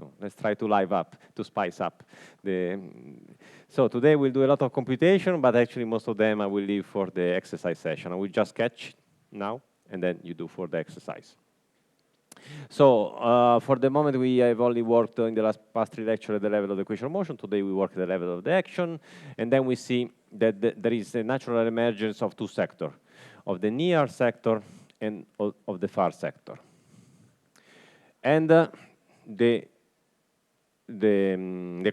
No, let's try to spice up. So today we'll do a lot of computation, but actually most of them I will leave for the exercise session. I will just sketch now, and then you do for the exercise. So for the moment, we have only worked in the past 3 lectures at the level of the equation of motion. Today we work at the level of the action, and then we see that there is a natural emergence of 2 sectors, of the near sector and of the far sector. And the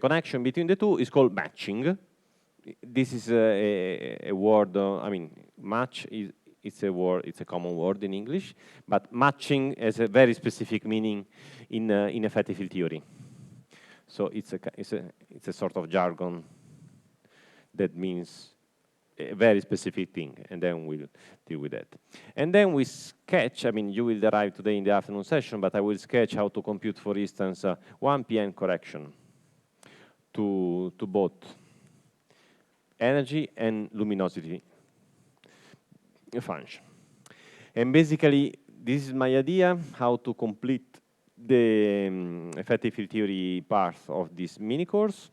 connection between the two is called matching. This is a word, I mean, match is it's a word, it's a common word in English, but matching has a very specific meaning in effective field theory. So it's a sort of jargon that means a very specific thing, and then we'll deal with that. And then we sketch, I mean, you will arrive today in the afternoon session, but I will sketch how to compute, for instance, 1 PN correction to both energy and luminosity function. And basically, this is my idea, how to complete the effective field theory part of this mini course.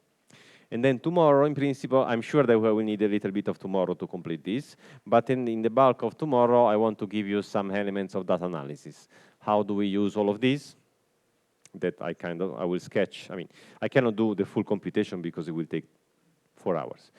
And then tomorrow, in principle, I'm sure that we will need a little bit of tomorrow to complete this. But in the bulk of tomorrow, I want to give you some elements of data analysis. How do we use all of these? That I will sketch. I mean, I cannot do the full computation because it will take 4 hours.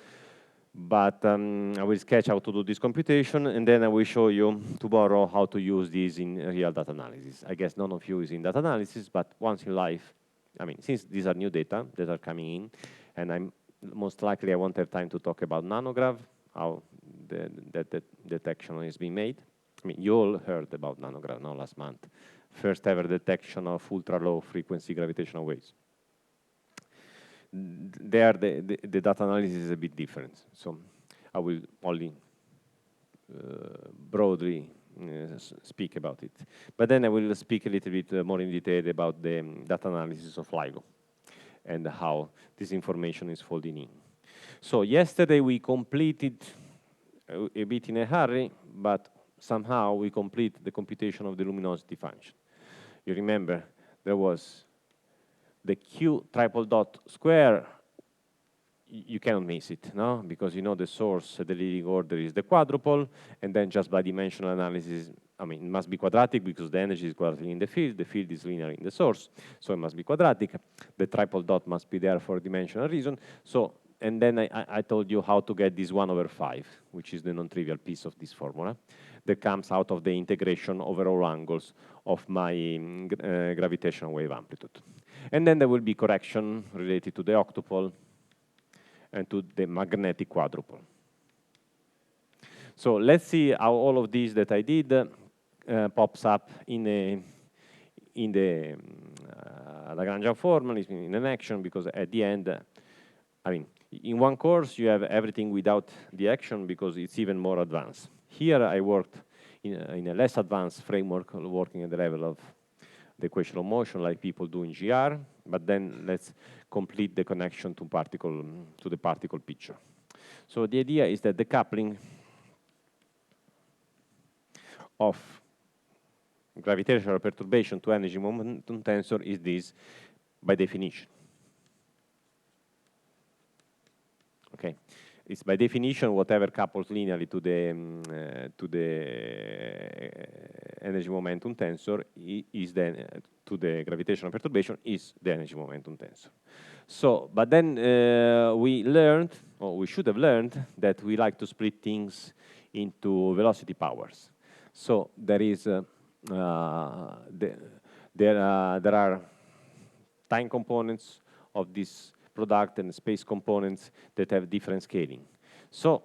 But I will sketch how to do this computation, and then I will show you tomorrow how to use this in real data analysis. I guess none of you is in data analysis, but once in life, I mean, since these are new data that are coming in, and most likely I won't have time to talk about nanograv, how the detection is being made. I mean, you all heard about nanograv, no, last month. First ever detection of ultra-low frequency gravitational waves. There, the data analysis is a bit different. So I will only broadly speak about it. But then I will speak a little bit more in detail about the data analysis of LIGO and how this information is folding in. So yesterday we completed a bit in a hurry, but somehow we complete the computation of the luminosity function. You remember there was the Q triple dot square. You cannot miss it, no? Because you know the source, the leading order is the quadruple, and then just by dimensional analysis, I mean, it must be quadratic because the energy is quadratic in the field is linear in the source, so it must be quadratic. The triple dot must be there for a dimensional reason. So, and then I told you how to get this 1/5, which is the non-trivial piece of this formula, that comes out of the integration over all angles of my gravitational wave amplitude. And then there will be correction related to the octuple and to the magnetic quadruple. So let's see how all of these that I did pops up in the Lagrangian formalism in an action, because at the end, I mean, in one course you have everything without the action because it's even more advanced. Here I worked in a less advanced framework, working at the level of the equation of motion like people do in GR, but then let's complete the connection to the particle picture. So the idea is that the coupling of gravitational perturbation to energy momentum tensor is this by definition. Okay, it's by definition whatever couples linearly to the energy momentum tensor is then to the gravitational perturbation is the energy momentum tensor. So, but then we learned, or we should have learned, that we like to split things into velocity powers. So there is there are time components of this product and space components that have different scaling. So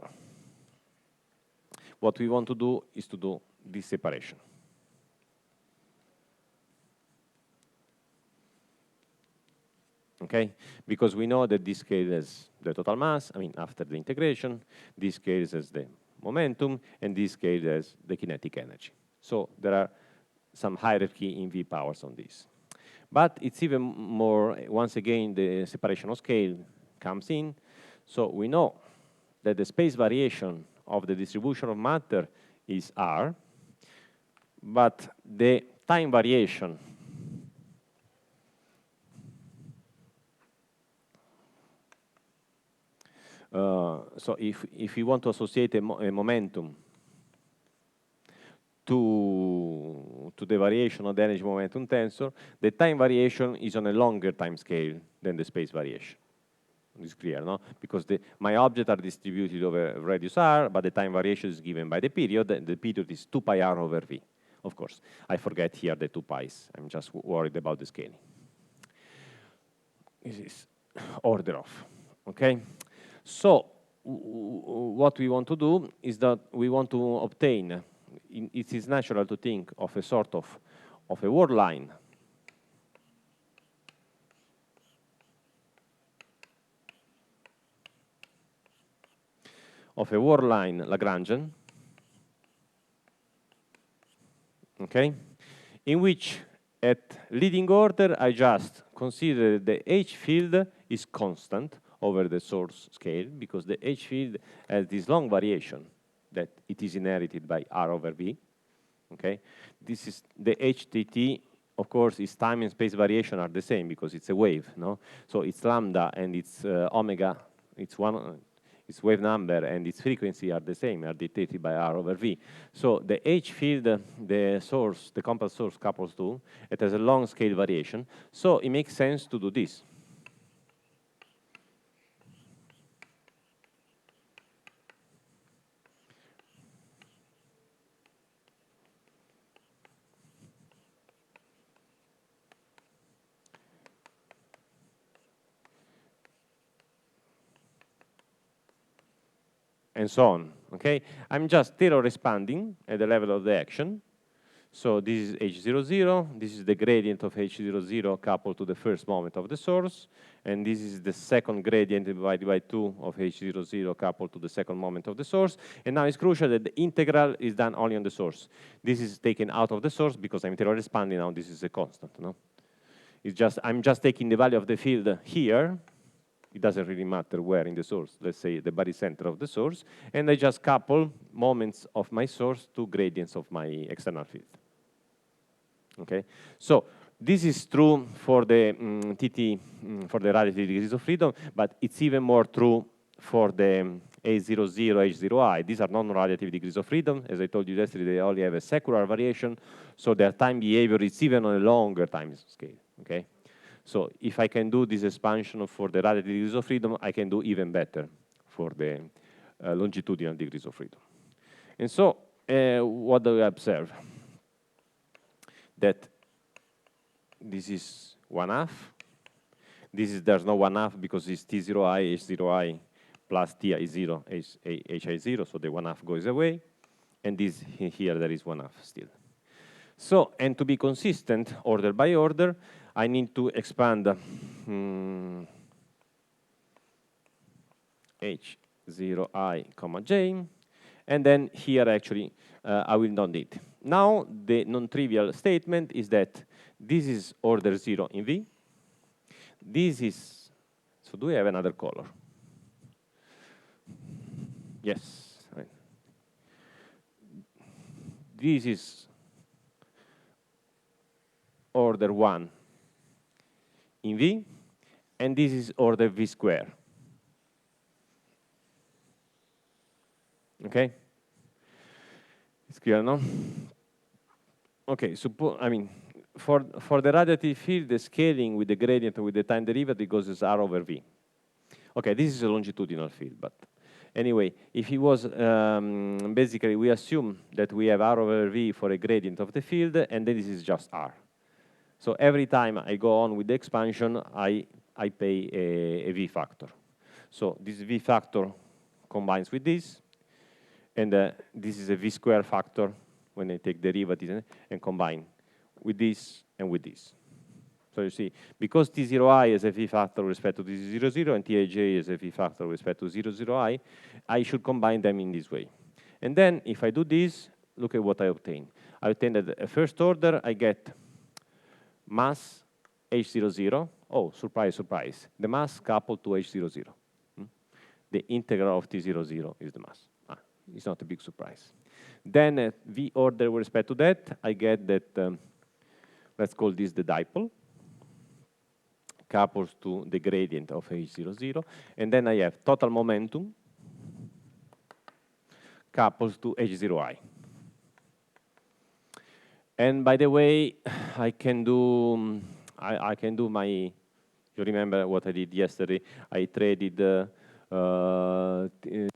what we want to do is to do this separation. Okay, because we know that this scale has the total mass, I mean, after the integration, this scale has the momentum, and this scale has the kinetic energy. So there are some hierarchy in V powers on this. But it's even more, once again, the separation of scale comes in. So we know that the space variation of the distribution of matter is R, but the time variation So if we want to associate a momentum to the variation of the energy momentum tensor, the time variation is on a longer time scale than the space variation. It's clear, no? Because my objects are distributed over radius r, but the time variation is given by the period, and the period is 2 pi r over v. Of course, I forget here the 2 pi's. I'm just worried about the scaling. This is order of, okay? So what we want to do is that we want to obtain, it is natural to think of a sort of a word line Lagrangian, okay, in which at leading order I just consider the H field is constant over the source scale, because the H field has this long variation that it is inherited by R over V, okay? This is the HTT, of course, its time and space variation are the same because it's a wave, no? So it's lambda and its omega, its wave number and its frequency are the same, are dictated by R over V. So the H field, the source, the compact source couples to, it has a long scale variation. So it makes sense to do this. And so on, okay? I'm just Taylor expanding at the level of the action. So this is H00, this is the gradient of H00 coupled to the first moment of the source, and this is the second gradient divided by 2 of H00 coupled to the second moment of the source. And now it's crucial that the integral is done only on the source. This is taken out of the source because I'm Taylor expanding now, this is a constant, no? It's just, I'm just taking the value of the field here. It doesn't really matter where in the source, let's say the barycenter of the source, and I just couple moments of my source to gradients of my external field. Okay, so this is true for the for the radiative degrees of freedom, but it's even more true for the A00, H0I. These are non-radiative degrees of freedom. As I told you yesterday, they only have a secular variation, so their time behavior is even on a longer time scale, okay? So if I can do this expansion for the radiative degrees of freedom, I can do even better for the longitudinal degrees of freedom. And so what do we observe? That this is 1/2. There's no 1/2 because it's T0I, H0I plus Ti0, Hi0, so the 1/2 goes away. And this here, there is 1/2 still. So, and to be consistent, order by order, I need to expand H0I, J, and then here actually I will not need. Now the non-trivial statement is that this is order 0 in V. This is, so do we have another color? Yes. Right. This is order 1 in V, and this is order V square. Okay? It's clear, no? Okay, I mean, for the radiative field, the scaling with the gradient with the time derivative goes as R over V. Okay, this is a longitudinal field, but anyway, if it was, basically we assume that we have R over V for a gradient of the field, and then this is just R. So every time I go on with the expansion, I pay a V factor. So this V factor combines with this, and this is a V square factor when I take derivatives and combine with this and with this. So you see, because T0I is a V factor with respect to T00 and Tij is a V factor with respect to 00I, I should combine them in this way. And then if I do this, look at what I obtain. I obtain that at first order, I get mass H00. Oh, surprise, surprise. The mass coupled to H00. The integral of T00 is the mass. It's not a big surprise. Then V order with respect to that, I get that, let's call this the dipole, couples to the gradient of H00, and then I have total momentum couples to H0i. And by the way, I can do my, you remember what I did yesterday? I traded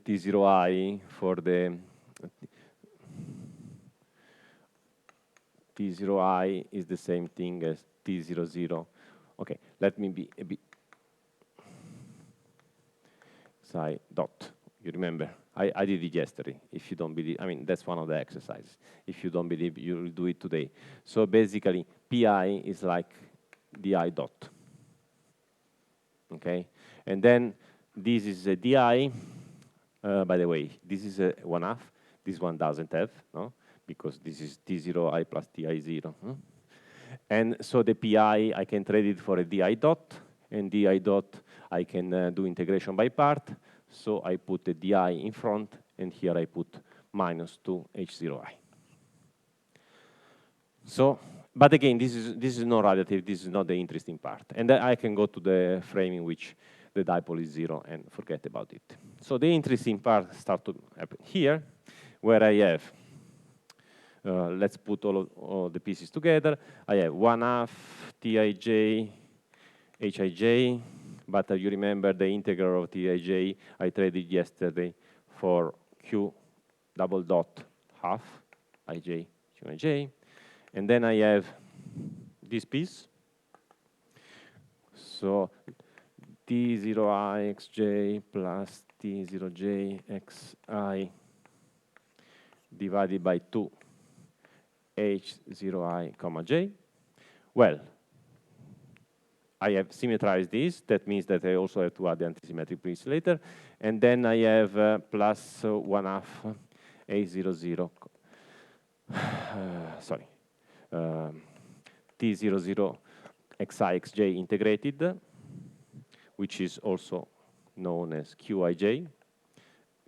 T0i for the T0i is the same thing as T00. Okay, let me be a bit psi dot. You remember? I did it yesterday. If you don't believe, I mean, that's one of the exercises. If you don't believe, you'll do it today. So basically, pi is like di dot. Okay? And then this is a di. By the way, this is a 1/2. This one doesn't have, no? Because this is T0i plus Ti0. And so the pi, I can trade it for a di dot. And di dot, I can do integration by part. So I put a di in front, and here I put minus 2H0i. So, but again, this is not radiative. This is not the interesting part. And then I can go to the frame in which the dipole is 0 and forget about it. So the interesting part starts to happen here, where I have, let's put all the pieces together. I have 1/2 Tij, Hij, but you remember the integral of Tij I traded yesterday for Q double dot half Ij, Qij. And then I have this piece. So T0i xj plus T0j xi divided by 2 H0i comma j. Well, I have symmetrized this. That means that I also have to add the antisymmetric piece later. And then I have plus 1/2 A00, sorry, T00 xi xj integrated, which is also known as Qij,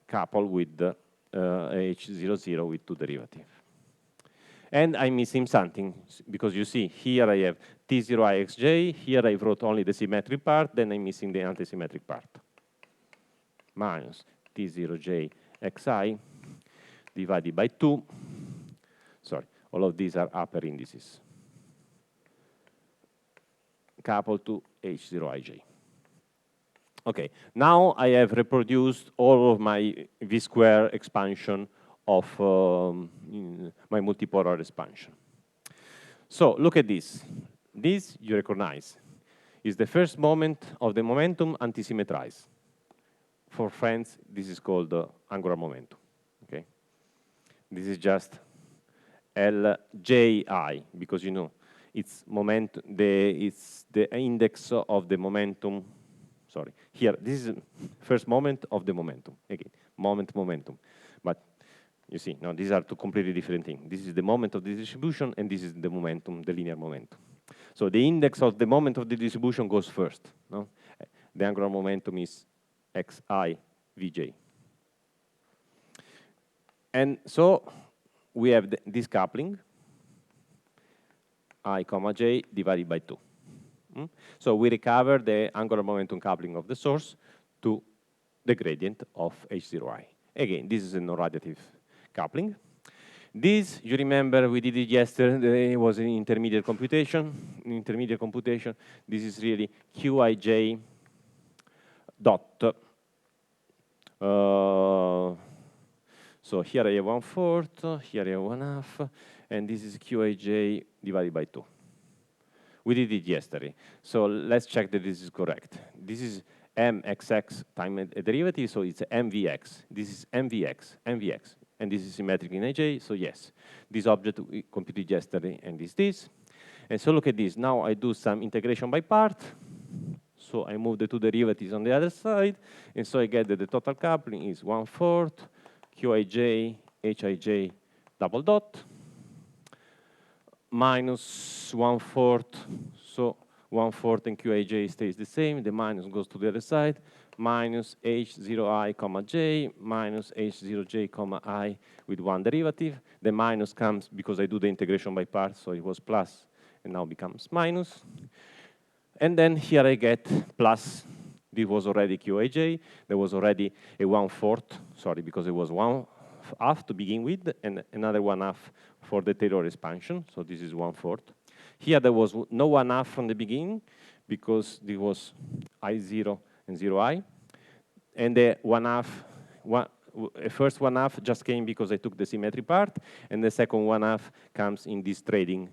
coupled with H00 with 2 derivative. And I'm missing something, because you see, here I have T0i xj, here I wrote only the symmetric part, then I'm missing the antisymmetric part. Minus T0j xi divided by 2. Sorry, all of these are upper indices. Coupled to H0ij. Okay, now I have reproduced all of my V-square expansion of my multipolar expansion. So look at this. This, you recognize, is the first moment of the momentum antisymmetrized. For friends, this is called angular momentum. Okay, this is just Lji, because you know it's it's the index of the momentum. Sorry, here this is first moment of the momentum. Again, momentum, but you see, no, these are two completely different things. This is the moment of the distribution, and this is the momentum, the linear momentum. So the index of the moment of the distribution goes first. No? The angular momentum is xi vj. And so we have this coupling, I comma j divided by 2. So we recover the angular momentum coupling of the source to the gradient of H0i. Again, this is a non-radiative coupling. This, you remember, we did it yesterday, was an intermediate computation. In intermediate computation, this is really Qij dot. So here I have 1/4, here I have 1/2, and this is Qij divided by 2. We did it yesterday. So let's check that this is correct. This is mxx time a derivative, so it's mvx. This is mvx, and this is symmetric in Aj, so yes. This object we computed yesterday, and this. And so look at this. Now I do some integration by part. So I move the 2 derivatives on the other side, and so I get that the total coupling is 1/4 Qij, Hij double dot, minus 1/4, so 1/4 and Qij stays the same, the minus goes to the other side, minus H0i comma j, minus H0j comma I with 1 derivative. The minus comes because I do the integration by parts, so it was plus and now becomes minus. And then here I get plus, this was already QIJ, there was already a 1/4, sorry, because it was 1/2 to begin with, and another 1/2 for the Taylor expansion, so this is 1/4. Here there was no 1/2 from the beginning, because this was I0 and 0I, and the 1/2, first 1/2 just came because I took the symmetry part, and the second 1/2 comes in this trading.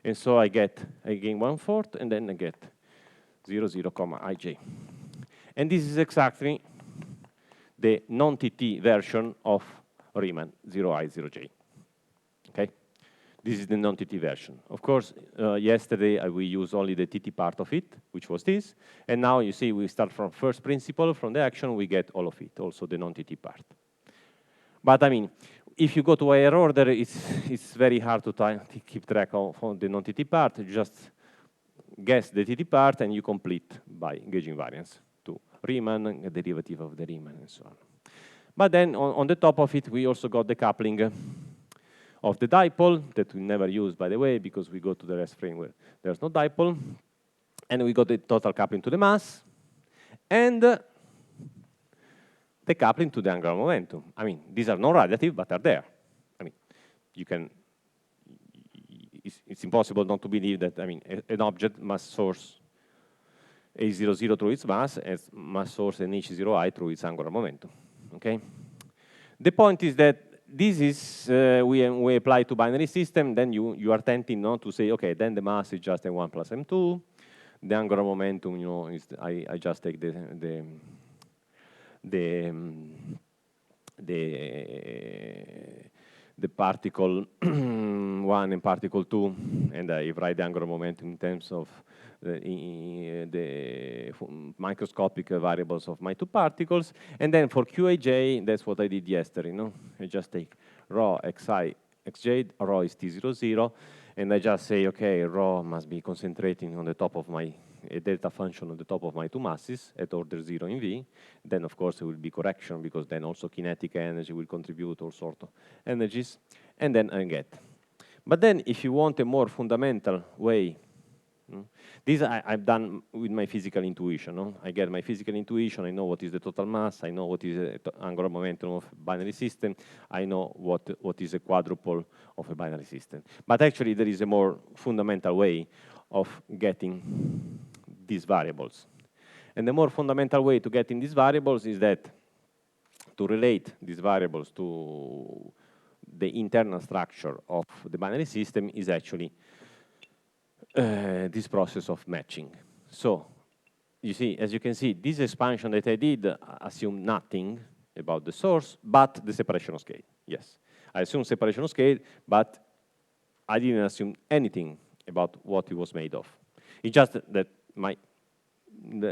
And so I gain 1/4, and then I get 0, 0, comma, ij. And this is exactly the non-TT version of Riemann 0I, 0j. Okay? This is the non-TT version. Of course, yesterday we used only the TT part of it, which was this. And now you see we start from first principle, from the action, we get all of it, also the non-TT part. But I mean, if you go to higher order, it's very hard to keep track of the non-TT part. You just guess the TT part and you complete by gauge invariance to Riemann, a derivative of the Riemann, and so on. But then on the top of it, we also got the coupling of the dipole that we never use, by the way, because we go to the rest frame where there's no dipole. And we got the total coupling to the mass and the coupling to the angular momentum. I mean, these are non-radiative, but are there. I mean, you can, it's impossible not to believe that, I mean, an object must source A00 through its mass, as must source an H0I through its angular momentum, okay? The point is that this is, we apply to binary system, then you are tempting not to say, okay, then the mass is just M1 plus M2, the angular momentum, you know, is I just take the particle 1 and particle 2, and I write the angular momentum in terms of the microscopic variables of my two particles. And then for QAJ, that's what I did yesterday. No, I just take rho xi xj, rho is T00, and I just say, okay, rho must be concentrating on the top of my a delta function on the top of my two masses at order 0 in V. Then, of course, it will be correction, because then also kinetic energy will contribute all sorts of energies, and then I get. But then, if you want a more fundamental way, this I've done with my physical intuition. No? I get my physical intuition, I know what is the total mass, I know what is the angular momentum of a binary system, I know what is a quadruple of a binary system. But actually, there is a more fundamental way of getting these variables. And the more fundamental way to getting these variables is that to relate these variables to the internal structure of the binary system is actually this process of matching. So, you see, as you can see, this expansion that I did assumed nothing about the source, but the separation scale. Yes, I assumed separation scale, but I didn't assume anything about what it was made of. It's just that the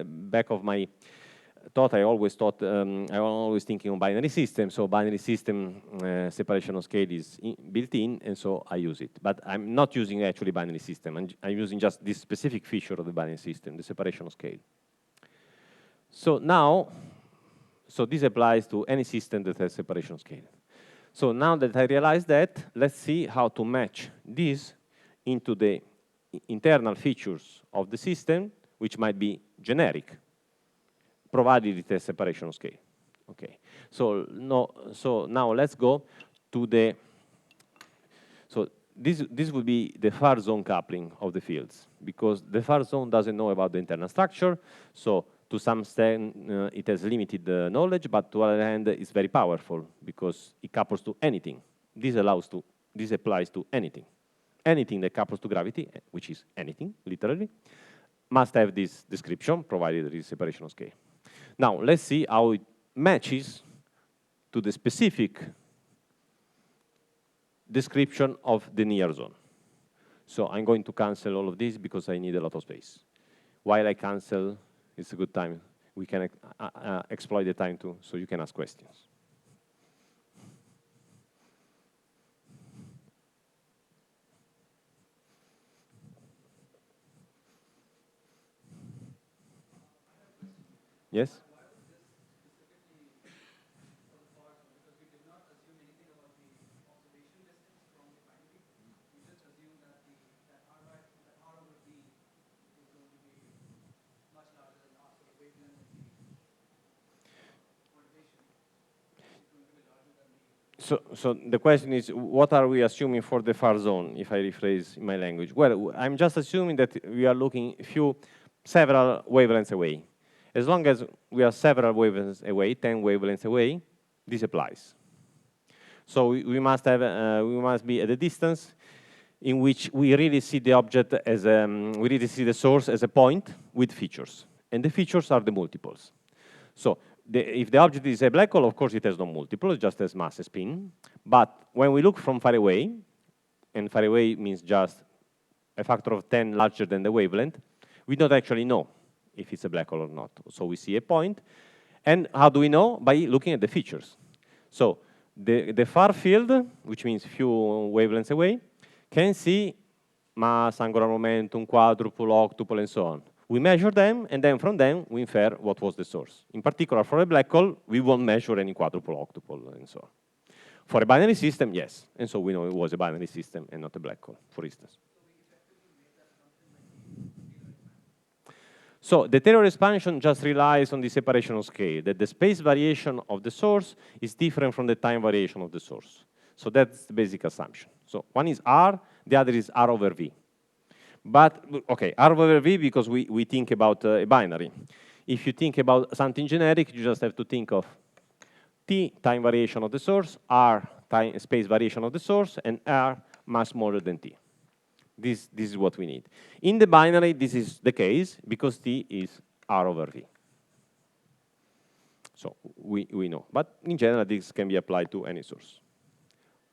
back of my thought, I always thinking of binary system, so binary system separation of scale is built in, and so I use it. But I'm not using actually binary system, I'm using just this specific feature of the binary system, the separation of scale. So now, so this applies to any system that has separation scale. So now that I realize that, let's see how to match this into the internal features of the system, which might be generic, provided it has separation scale. Okay. So now let's go to the. So this would be the far zone coupling of the fields, because the far zone doesn't know about the internal structure. So to some extent, it has limited knowledge, but to the other hand, it's very powerful because it couples to anything. This applies to anything. Anything that couples to gravity, which is anything, literally, must have this description, provided there is separation of scale. Now, let's see how it matches to the specific description of the near zone. So I'm going to cancel all of this because I need a lot of space. While I cancel, it's a good time. We can exploit the time too, so you can ask questions. Yes? So the question is, what are we assuming for the far zone, if I rephrase in my language? Well, I'm just assuming that we are looking several wavelengths away. As long as we are several wavelengths away, 10 wavelengths away, this applies. So we must be at a distance in which we really see the object as we really see the source as a point with features, and the features are the multiples. So if the object is a black hole, of course it has no multiples, just has mass and spin. But when we look from far away, and far away means just a factor of 10 larger than the wavelength, we don't actually know if it's a black hole or not. So we see a point, and how do we know? By looking at the features. So the far field, which means few wavelengths away, can see mass, angular momentum, quadruple, octuple, and so on. We measure them, and then from them, we infer what was the source. In particular, for a black hole, we won't measure any quadruple, octuple, and so on. For a binary system, yes. And so we know it was a binary system and not a black hole, for instance. So the Taylor expansion just relies on the separation of scale, that the space variation of the source is different from the time variation of the source. So that's the basic assumption. So one is R, the other is R over V. But, okay, R over V because we think about a binary. If you think about something generic, you just have to think of T, time variation of the source, R, time, space variation of the source, and R, mass smaller than T. This is what we need. In the binary, this is the case because T is R over V. So we know. But in general, this can be applied to any source,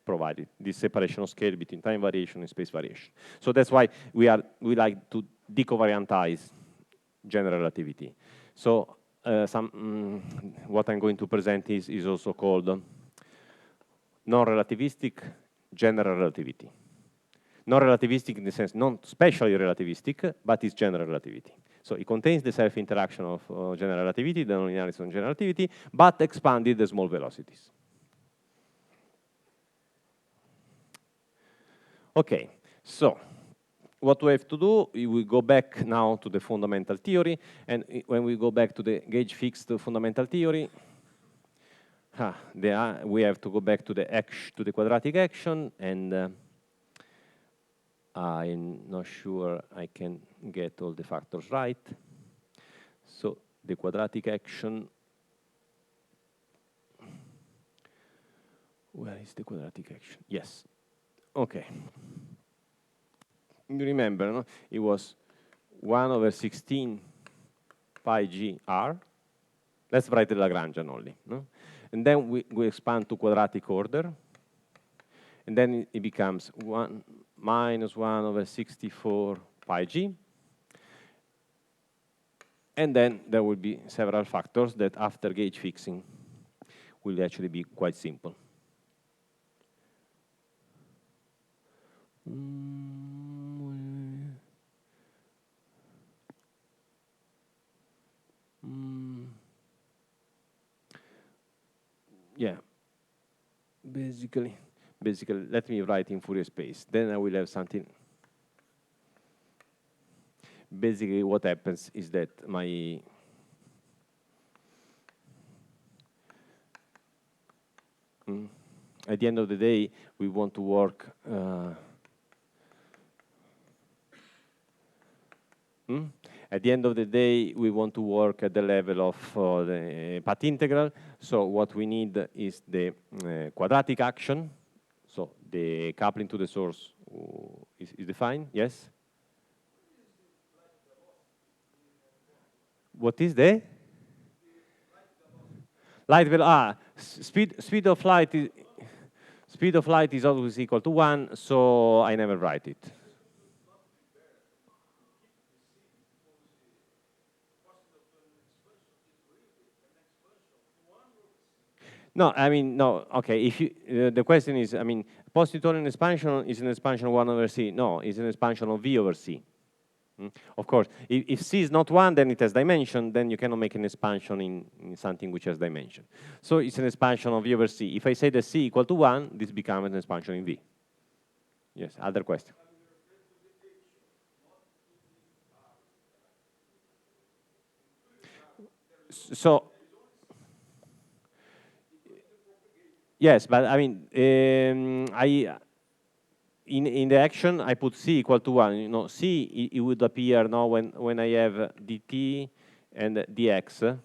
provided this separation of scale between time variation and space variation. So that's why we like to decovariantize general relativity. So what I'm going to present is also called non-relativistic general relativity. Non-relativistic in the sense, not specially relativistic, but it's general relativity. So it contains the self-interaction of general relativity, the nonlinearity on general relativity, but expanded at small velocities. Okay, so what we have to do, we go back now to the fundamental theory, and when we go back to the gauge-fixed fundamental theory, we have to go back to the quadratic action, and I'm not sure I can get all the factors right. So the quadratic action, where is the quadratic action? Yes, okay. You remember, no? It was 1 over 16 pi g r. Let's write the Lagrangian only, no? And then we expand to quadratic order, and then it becomes 1 minus 1 over 64 pi g. And then there will be several factors that after gauge fixing will actually be quite simple. Yeah, basically, let me write in Fourier space. Then I will have something. Basically, what happens is that at the end of the day, we want to work. At the end of the day, we want to work at the level of the path integral. So what we need is the quadratic action. So the coupling to the source is defined, yes? What is the? Light velocity. Speed of light is always equal to 1, so I never write it. No, I mean, no, okay, if you, the question is, I mean, post-Newtonian expansion is an expansion of 1 over c. No, it's an expansion of v over c. Of course, if c is not 1, then it has dimension, then you cannot make an expansion in something which has dimension. So it's an expansion of v over c. If I say that c equal to 1, this becomes an expansion in v. Yes, other question? So, Yes, but I mean, in the action, I put c equal to 1. You know, c, it would appear now when I have dt and dx.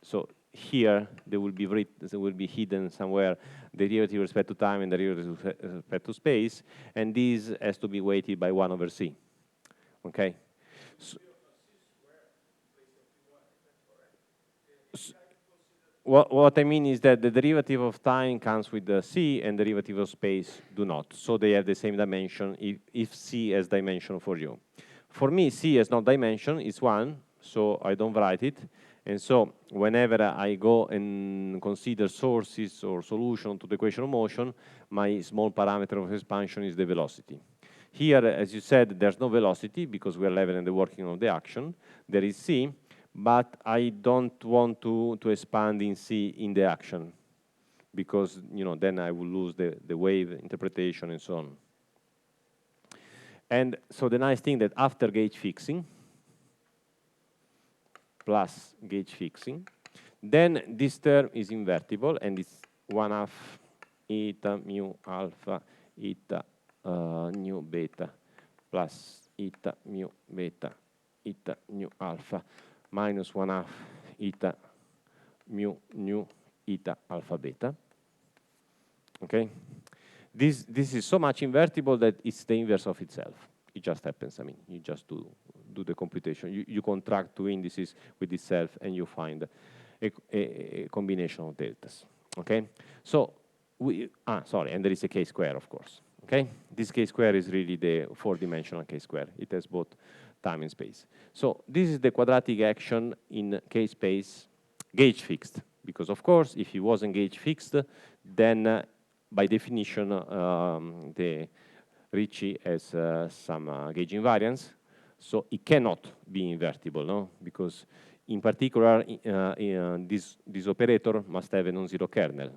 So here, there will be hidden somewhere the derivative with respect to time and the derivative with respect to space, and this has to be weighted by 1 over c. Okay? So, what I mean is that the derivative of time comes with the c, and the derivative of space do not. So they have the same dimension if c has dimension for you. For me, c has no dimension, it's 1, so I don't write it. And so whenever I go and consider sources or solution to the equation of motion, my small parameter of expansion is the velocity. Here, as you said, there's no velocity because we are leveling the working of the action. There is c, but I don't want to expand in C in the action because then I will lose the wave interpretation and so on. And so the nice thing that after gauge fixing plus gauge fixing, then this term is invertible and it's 1/2 eta mu alpha eta nu beta plus eta mu beta eta nu alpha minus 1/2 eta mu nu eta alpha beta. Okay? This is so much invertible that it's the inverse of itself. It just happens. I mean, you just do the computation. You contract two indices with itself, and you find a combination of deltas. Okay? So sorry, and there is a k-square, of course. Okay? This k-square is really the four-dimensional k-square. It has both time and space. So this is the quadratic action in k-space gauge fixed. Because, of course, if it wasn't gauge fixed, then by definition, the Ricci has some gauge invariance. So it cannot be invertible, no? Because in particular, this operator must have a non-zero kernel.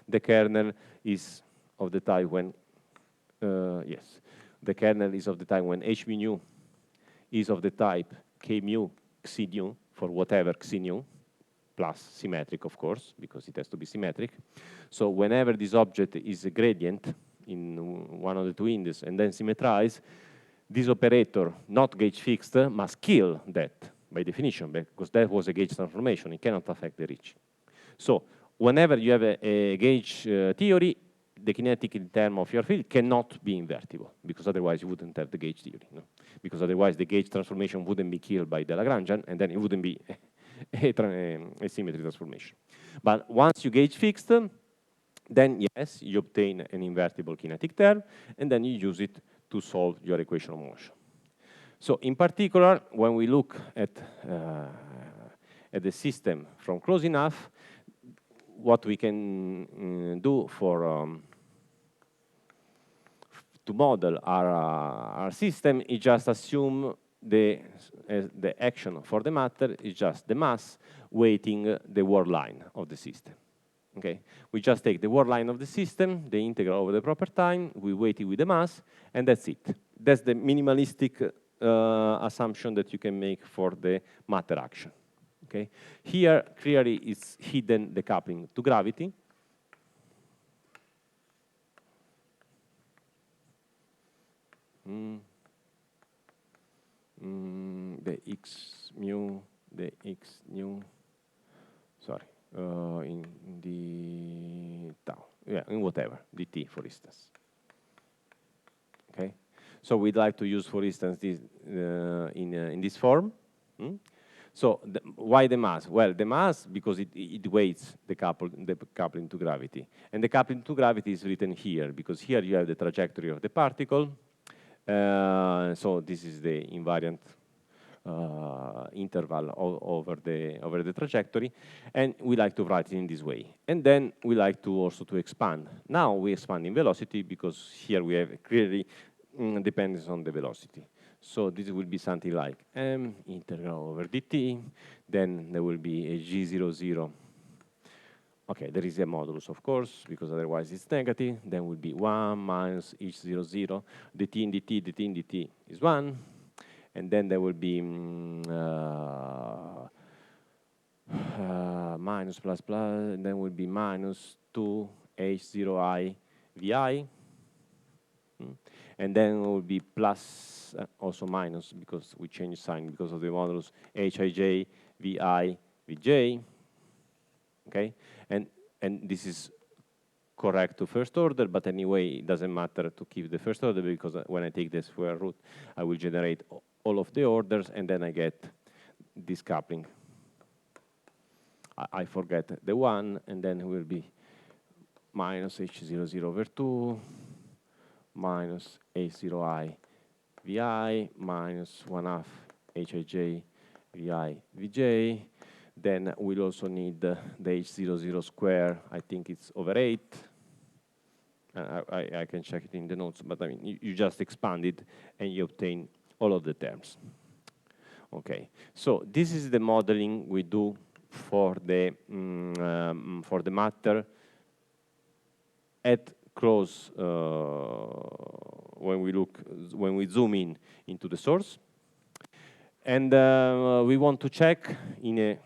The kernel is of the type when, yes, the kernel is of the type when h mu nu is of the type k mu xi nu for whatever xi nu, plus symmetric, of course, because it has to be symmetric. So whenever this object is a gradient in one of the two indices and then symmetrized, this operator, not gauge fixed, must kill that by definition, because that was a gauge transformation. It cannot affect the Ricci. So whenever you have a gauge theory, the kinetic in term of your field cannot be invertible, because otherwise you wouldn't have the gauge theory. No? Because otherwise the gauge transformation wouldn't be killed by the Lagrangian, and then it wouldn't be a symmetry transformation. But once you gauge fixed, then yes, you obtain an invertible kinetic term, and then you use it to solve your equation of motion. So in particular, when we look at the system from close enough, what we can do to model our system is just assume the action for the matter is just the mass weighting the word line of the system. Okay, we just take the word line of the system, the integral over the proper time, we weight it with the mass, and that's it. That's the minimalistic assumption that you can make for the matter action. Okay, here clearly is hidden the coupling to gravity. The x mu, the x nu, sorry, in the tau, yeah, in whatever, dt, for instance. Okay, so we'd like to use, for instance, this in this form. So why the mass? Well, the mass because it weights the coupling to gravity, and the coupling to gravity is written here because here you have the trajectory of the particle. So this is the invariant interval over the trajectory, and we like to write it in this way. And then we like to also to expand. Now we expand in velocity because here we have clearly dependence on the velocity. So this will be something like m integral over dt. Then there will be a g00. Okay, there is a modulus, of course, because otherwise it's negative. Then will be 1 minus h00. dt in dt, dt in dt is 1. And then there will be minus plus plus, and then will be minus 2 H0I VI. And then it will be plus, also minus, because we change sign because of the modulus, Hij Vi Vj. Okay? And this is correct to first order, but anyway, it doesn't matter to keep the first order, because when I take the square root, I will generate all of the orders, and then I get this coupling. I forget the one, and then it will be minus H00 over 2, minus H0I Vi, minus 1/2 Hij Vi Vj. Then we'll also need the H00 square, I think it's over 8. I can check it in the notes, but I mean, you just expand it and you obtain all of the terms. Okay, so this is the modeling we do for the matter at close when we zoom in into the source, and we want to check in a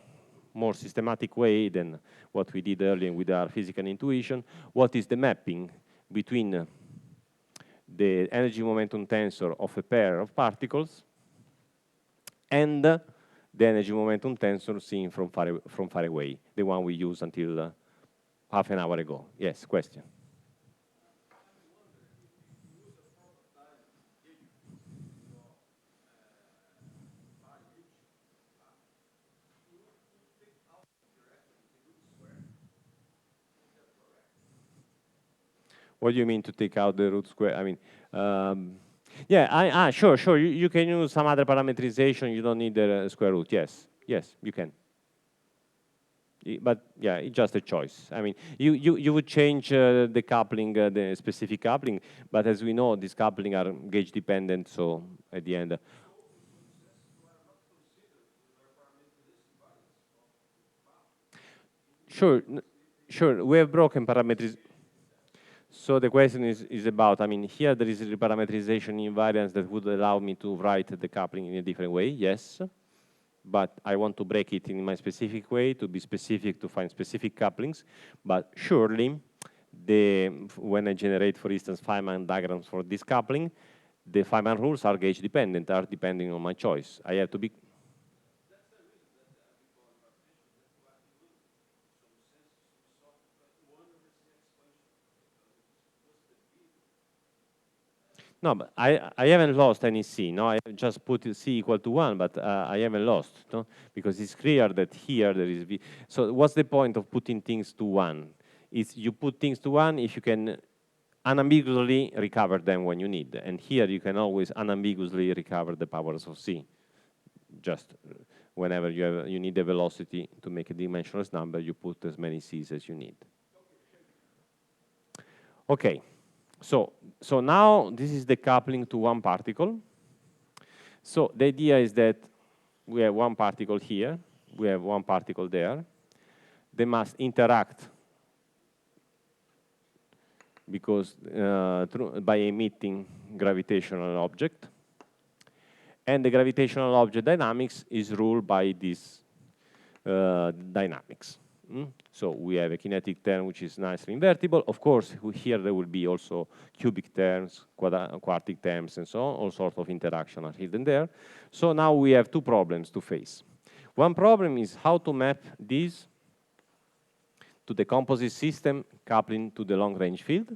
more systematic way than what we did earlier with our physical intuition, what is the mapping between the energy momentum tensor of a pair of particles and the energy momentum tensor seen from far away, the one we used until half an hour ago. Yes, question. What do you mean to take out the root square? I mean, yeah, sure. You can use some other parameterization. You don't need the square root. Yes, you can. But yeah, it's just a choice. I mean, you would change the coupling, the specific coupling, but as we know, these coupling are gauge dependent. So at the end. Sure. We have broken parameters. So the question is about, I mean, here there is a reparameterization invariance that would allow me to write the coupling in a different way, yes. But I want to break it in my specific way, to be specific, to find specific couplings. But surely, when I generate, for instance, Feynman diagrams for this coupling, the Feynman rules are gauge dependent, are depending on my choice. I have to be. No, but I haven't lost any C. No, I just put C equal to 1, but I haven't lost, no? Because it's clear that here there is V. So what's the point of putting things to 1? Is you put things to 1 if you can unambiguously recover them when you need. And here you can always unambiguously recover the powers of C. Just whenever you need a velocity to make a dimensionless number, you put as many C's as you need. Okay. So now this is the coupling to one particle. So the idea is that we have one particle here, we have one particle there. They must interact because by emitting gravitational object. And the gravitational object dynamics is ruled by this dynamics. So we have a kinetic term which is nicely invertible. Of course, here there will be also cubic terms, quartic terms, and so on. All sorts of interaction are hidden there. So now we have two problems to face. One problem is how to map this to the composite system coupling to the long-range field.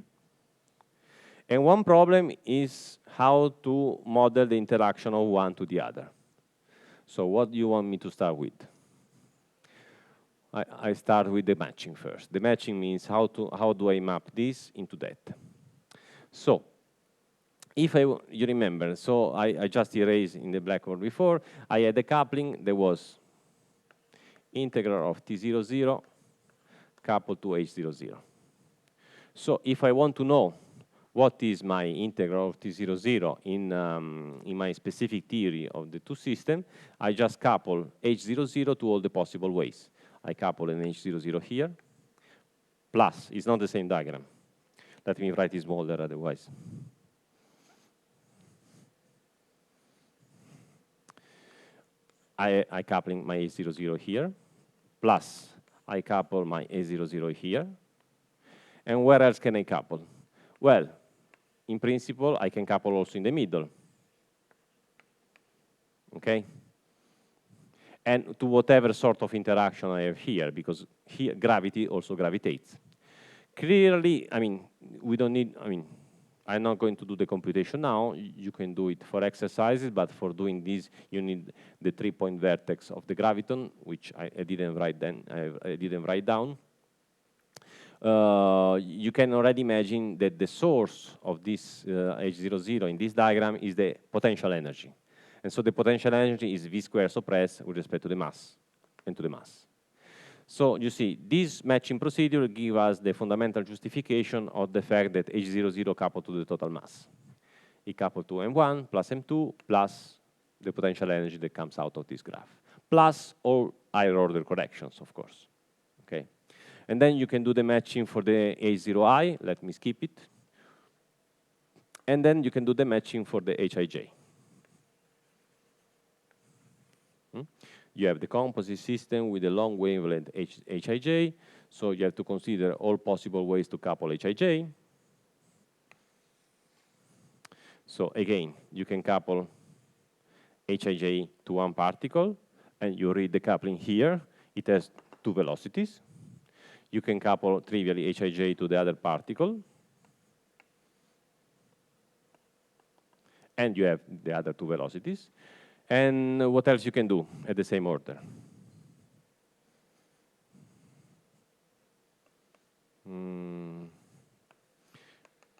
And one problem is how to model the interaction of one to the other. So what do you want me to start with? I start with the matching first. The matching means how do I map this into that. So if you remember, so I just erased in the blackboard before, I had a coupling that was integral of T00 coupled to H00. So if I want to know what is my integral of T00 in my specific theory of the two systems, I just couple H00 to all the possible ways. I couple an H00 here, plus, it's not the same diagram. Let me write it smaller otherwise. I coupling my H00 here, plus I couple my A00 here, And where else can I couple? Well, in principle, I can couple also in the middle. Okay? And to whatever sort of interaction I have here, because here gravity also gravitates. Clearly, I mean, we don't need, I mean, I'm not going to do the computation now. You can do it for exercises, but for doing this, you need the 3-point vertex of the graviton, which I didn't write then. I didn't write down. You can already imagine that the source of this H00 in this diagram is the potential energy. And so the potential energy is V squared suppressed with respect to the mass and to the mass. So you see, this matching procedure gives us the fundamental justification of the fact that H00 coupled to the total mass. It coupled to M1 plus M2 plus the potential energy that comes out of this graph, plus all higher order corrections, of course. Okay. And then you can do the matching for the H0i. Let me skip it. And then you can do the matching for the Hij. You have the composite system with a long wavelength Hij, so you have to consider all possible ways to couple Hij. So again, you can couple Hij to one particle, and you read the coupling here. It has two velocities. You can couple trivially Hij to the other particle, and you have the other two velocities. And what else you can do at the same order?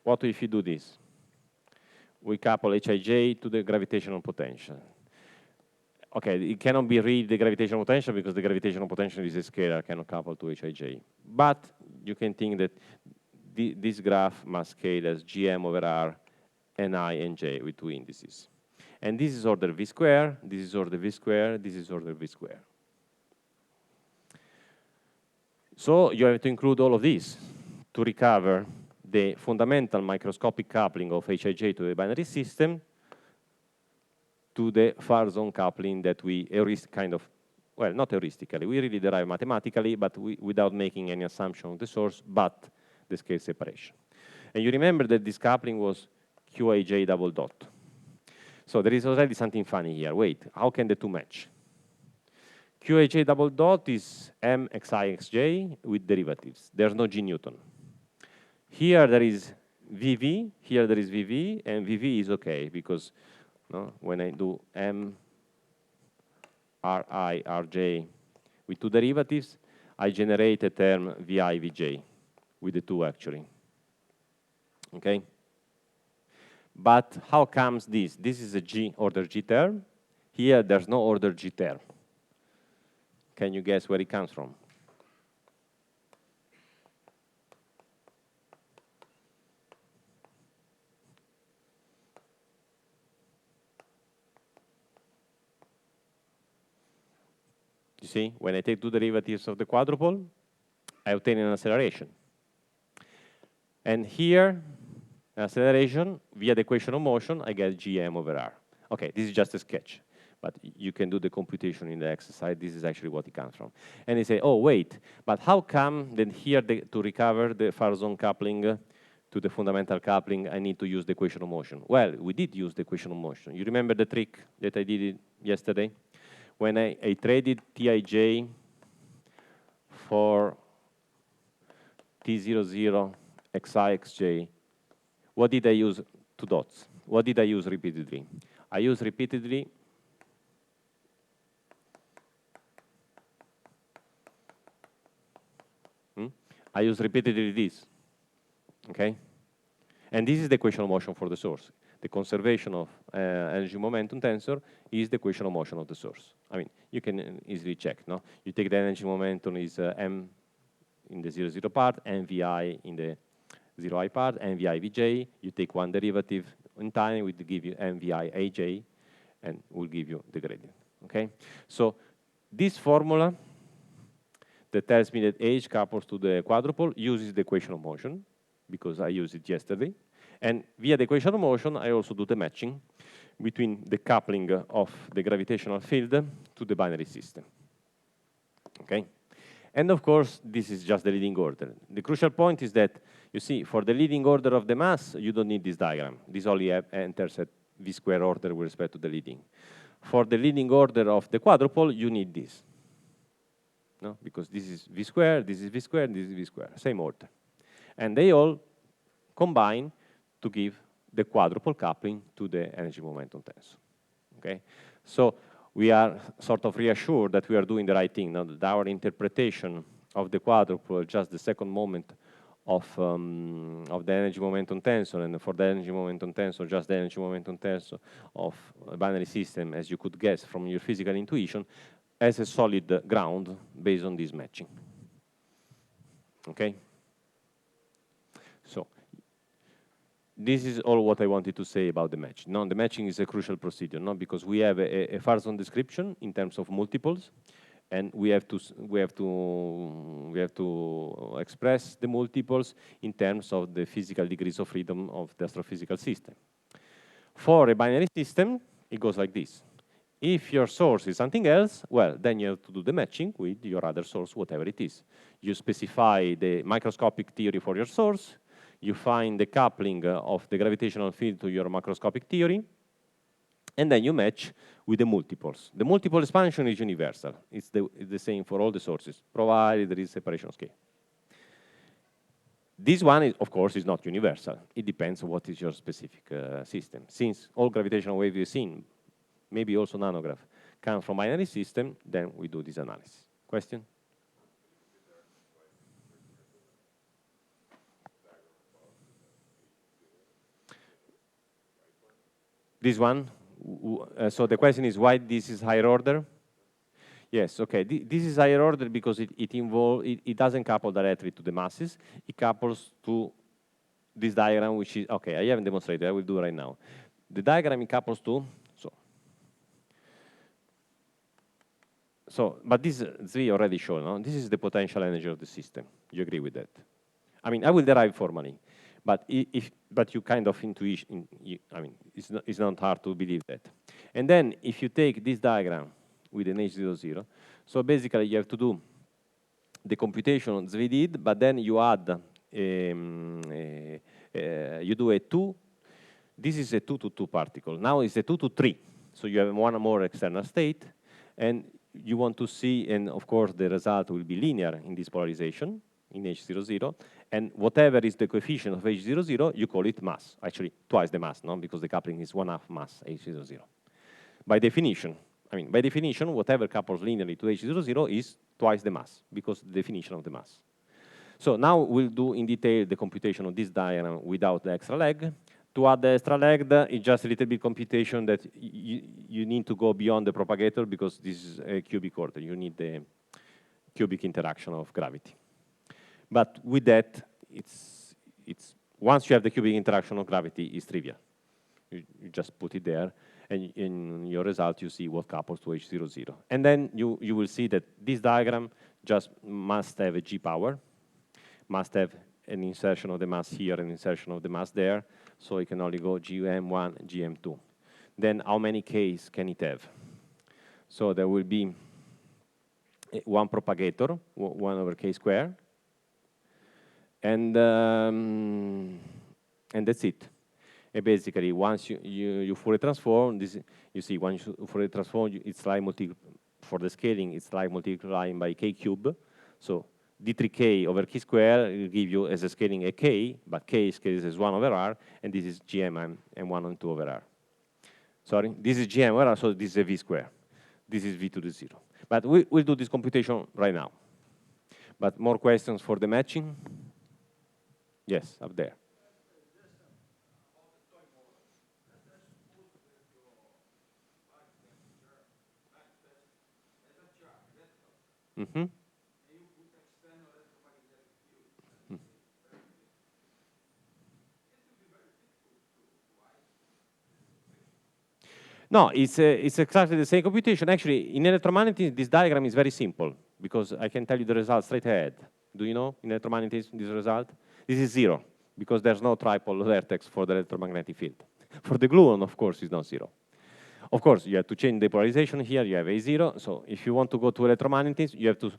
What if you do this? We couple Hij to the gravitational potential. Okay, it cannot be really the gravitational potential because the gravitational potential is a scalar, cannot couple to Hij. But you can think that this graph must scale as Gm over R and I and J with two indices. And this is order V square, this is order V square, this is order V square. So you have to include all of these to recover the fundamental microscopic coupling of Hij to the binary system to the far zone coupling that we kind of, well, not heuristically, we really derive mathematically, but without making any assumption of the source, but the scale separation. And you remember that this coupling was Qij double dot. So there is already something funny here. Wait, how can the two match? Qij double dot is mxi xj with derivatives. There's no G Newton. Here there is VV, here there is VV, and VV is okay because when I do m Ri Rj with two derivatives, I generate a term Vi Vj with the two actually. Okay? But how comes this? This is a G order G term. Here there's no order G term. Can you guess where it comes from? You see, when I take two derivatives of the quadruple, I obtain an acceleration. And here, acceleration via the equation of motion, I get Gm over R. Okay, this is just a sketch, but you can do the computation in the exercise. This is actually what it comes from. And they say, oh, wait, but how come then here to recover the far zone coupling to the fundamental coupling, I need to use the equation of motion? Well, we did use the equation of motion. You remember the trick that I did yesterday? When I traded Tij for T00 xi xj, what did I use? Two dots. What did I use repeatedly? I use repeatedly I use repeatedly this. Okay? And this is the equation of motion for the source. The conservation of energy momentum tensor is the equation of motion of the source. I mean, you can easily check, no? You take the energy momentum is m in the 0, 0 part, and vi in the 0i part, and vi vj. You take one derivative in time, will give you mvi aj, and will give you the gradient, okay? So this formula that tells me that H couples to the quadruple uses the equation of motion, because I used it yesterday. And via the equation of motion, I also do the matching between the coupling of the gravitational field to the binary system. Okay? And of course, this is just the leading order. The crucial point is that, you see, for the leading order of the mass, you don't need this diagram. This only enters at v square order with respect to the leading. For the leading order of the quadrupole, you need this. No? Because this is v squared, this is v squared, this is v squared, same order. And they all combine to give the quadrupole coupling to the energy momentum tensor. Okay? So we are sort of reassured that we are doing the right thing, now that our interpretation of the quadrupole, just the second moment of the energy momentum tensor, and for the energy momentum tensor, just the energy momentum tensor of a binary system, as you could guess from your physical intuition, as a solid ground based on this matching. Okay? So, this is all what I wanted to say about the matching. No, the matching is a crucial procedure, no? Because we have a Farzon description in terms of multiples, and we have to express the multiples in terms of the physical degrees of freedom of the astrophysical system. For a binary system, it goes like this. If your source is something else, well, then you have to do the matching with your other source, whatever it is. You specify the microscopic theory for your source, you find the coupling of the gravitational field to your macroscopic theory, and then you match with the multiples. The multiple expansion is universal. It's the same for all the sources, provided there is separation scale. This one, is, of course, is not universal. It depends on what is your specific system. Since all gravitational waves you've seen, maybe also nanograph, come from binary system, then we do this analysis. Question? This one? So the question is why this is higher order? Yes, okay. This is higher order because it doesn't couple directly to the masses. It couples to this diagram, which is, okay, I haven't demonstrated, I will do it right now. The diagram it couples to, but this Z already shown, no? This is the potential energy of the system. You agree with that? I mean, I will derive formally, but you kind of intuition, I mean, it's not hard to believe that. And then if you take this diagram with an H00, so basically you have to do the computation Zvi did, but then you add, you do a 2, this is a 2 to 2 particle. Now it's a 2 to 3, so you have one more external state, and you want to see, and of course the result will be linear in this polarization, in H00, and whatever is the coefficient of H00, you call it mass. Actually, twice the mass, no? Because the coupling is 1/2 mass, H00. By definition, whatever couples linearly to H00 is twice the mass, because the definition of the mass. So now we'll do in detail the computation of this diagram without the extra leg. To add the extra leg, it's just a little bit computation that you need to go beyond the propagator because this is a cubic order. You need the cubic interaction of gravity. But with that, it's once you have the cubic interaction of gravity, it's trivial. You just put it there, and in your result, you see what couples to H00. And then you will see that this diagram just must have a G power, must have an insertion of the mass here, an insertion of the mass there, so it can only go GM1, GM2. Then how many Ks can it have? So there will be one propagator, 1 over K squared, and that's it. And basically, once you Fourier transform, this, you see, once you Fourier transform, it's like for the scaling, it's like multiplying by K cube. So D3K over K squared will give you as a scaling a K, but K scales as 1 over R, and this is GM and 1 and 2 over R. Sorry, this is GM over R, so this is a V squared. This is V to the 0. But we'll do this computation right now. But more questions for the matching? Yes, up there. Mm-hmm. No, it's exactly the same computation. Actually, in electromagnetism, this diagram is very simple because I can tell you the result straight ahead. Do you know in electromagnetism this result? This is 0 because there's no tripole vertex for the electromagnetic field. For the gluon, of course, it's not 0. Of course, you have to change the polarization here. You have A0. So if you want to go to electromagnetism, you have to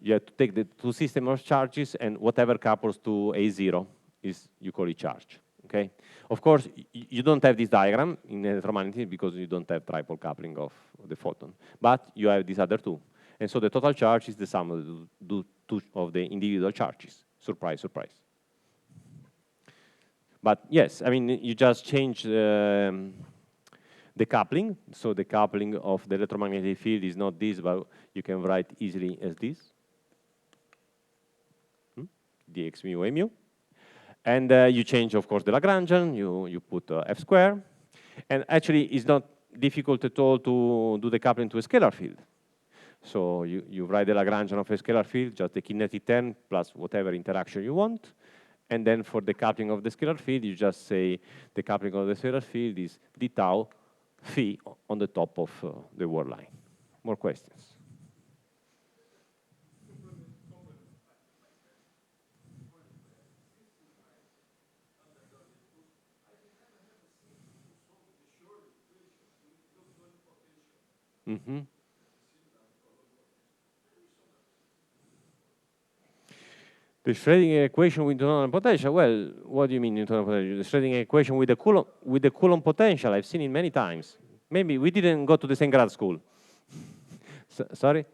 You have to take the two systems of charges, and whatever couples to A0 is, you call it charge. Okay? Of course, you don't have this diagram in electromagnetism because you don't have triple coupling of the photon, but you have these other two. And so the total charge is the sum of the individual charges. Surprise, surprise. But yes, I mean, you just change the coupling. So the coupling of the electromagnetic field is not this, but you can write easily as this. Dx mu a mu. And you change, of course, the Lagrangian. You put f square. And actually, it's not difficult at all to do the coupling to a scalar field. So you write the Lagrangian of a scalar field, just the kinetic term plus whatever interaction you want. And then for the coupling of the scalar field, you just say the coupling of the scalar field is d tau phi on the top of the word line. More questions? Mm-hmm. The Schrödinger equation with Newtonian potential. Well, what do you mean Newtonian potential? The Schrödinger equation with the Coulomb potential. I've seen it many times. Maybe we didn't go to the same grad school. Sorry?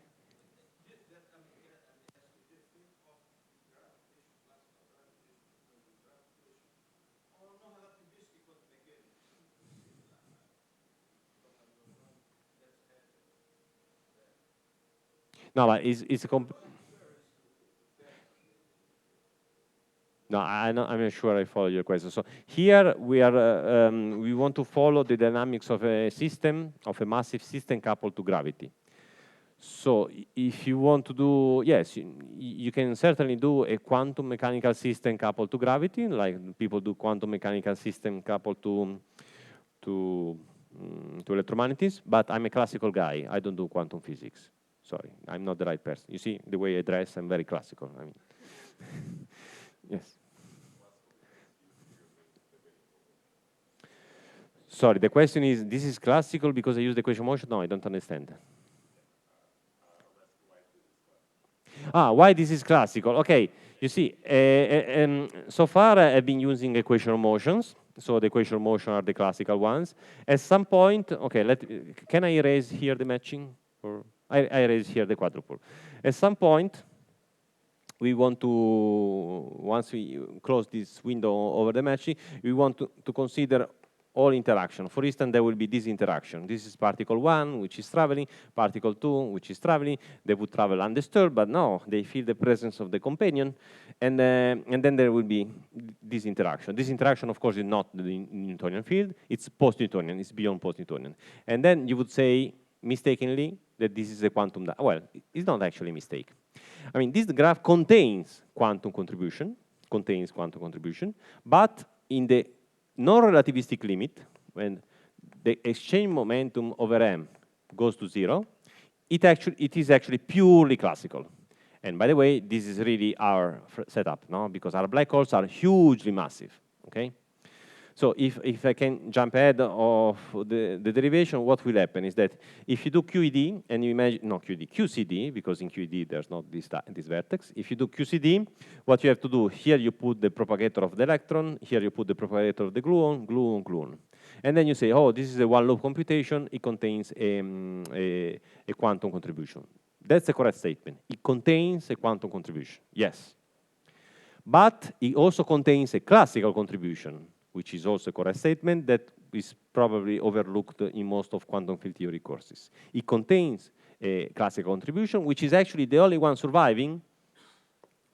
No, but it's a no, I'm not sure I follow your question. So here we are, we want to follow the dynamics of a system, of a massive system coupled to gravity. So if you want to do, yes, you can certainly do a quantum mechanical system coupled to gravity, like people do quantum mechanical system coupled to electromagnetism, but I'm a classical guy. I don't do quantum physics. Sorry, I'm not the right person. You see the way I dress, I'm very classical. I mean, yes. Sorry, the question is, this is classical because I use the equation motion? No, I don't understand. Why this is classical? Okay, you see, so far I've been using equational motions. So the equational motion are the classical ones. At some point, okay, can I erase here the matching? Or I erase here the quadruple. At some point, we want to, once we close this window over the matching, we want to consider all interaction. For instance, there will be this interaction. This is particle 1, which is traveling, particle 2, which is traveling. They would travel undisturbed, but no, they feel the presence of the companion. And then there will be this interaction. This interaction, of course, is not the Newtonian field. It's post-Newtonian. It's beyond post-Newtonian. And then you would say, mistakenly, that this is a quantum. Well, it's not actually a mistake. I mean, this graph contains quantum contribution, but in the non-relativistic limit, when the exchange momentum over m goes to 0, it is actually purely classical. And by the way, this is really our setup, no? Because our black holes are hugely massive, okay? So if I can jump ahead of the derivation, what will happen is that if you do QED, and you imagine, no QED, QCD, because in QED there's not this vertex. If you do QCD, what you have to do, here you put the propagator of the electron, here you put the propagator of the gluon, gluon, gluon. And then you say, oh, this is a one-loop computation, it contains a quantum contribution. That's the correct statement. It contains a quantum contribution, yes. But it also contains a classical contribution, which is also a correct statement that is probably overlooked in most of quantum field theory courses. It contains a classical contribution, which is actually the only one surviving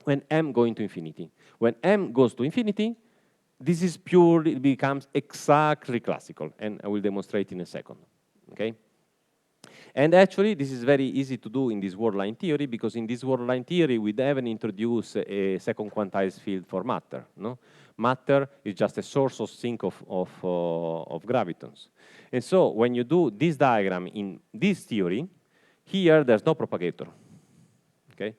when m goes to infinity. When m goes to infinity, this is purely, it becomes exactly classical, and I will demonstrate in a second, okay? And actually, this is very easy to do in this word line theory, because in this word line theory, we haven't introduced a second quantized field for matter. No? Matter is just a source of sink of gravitons. And so when you do this diagram in this theory, here there's no propagator. Okay?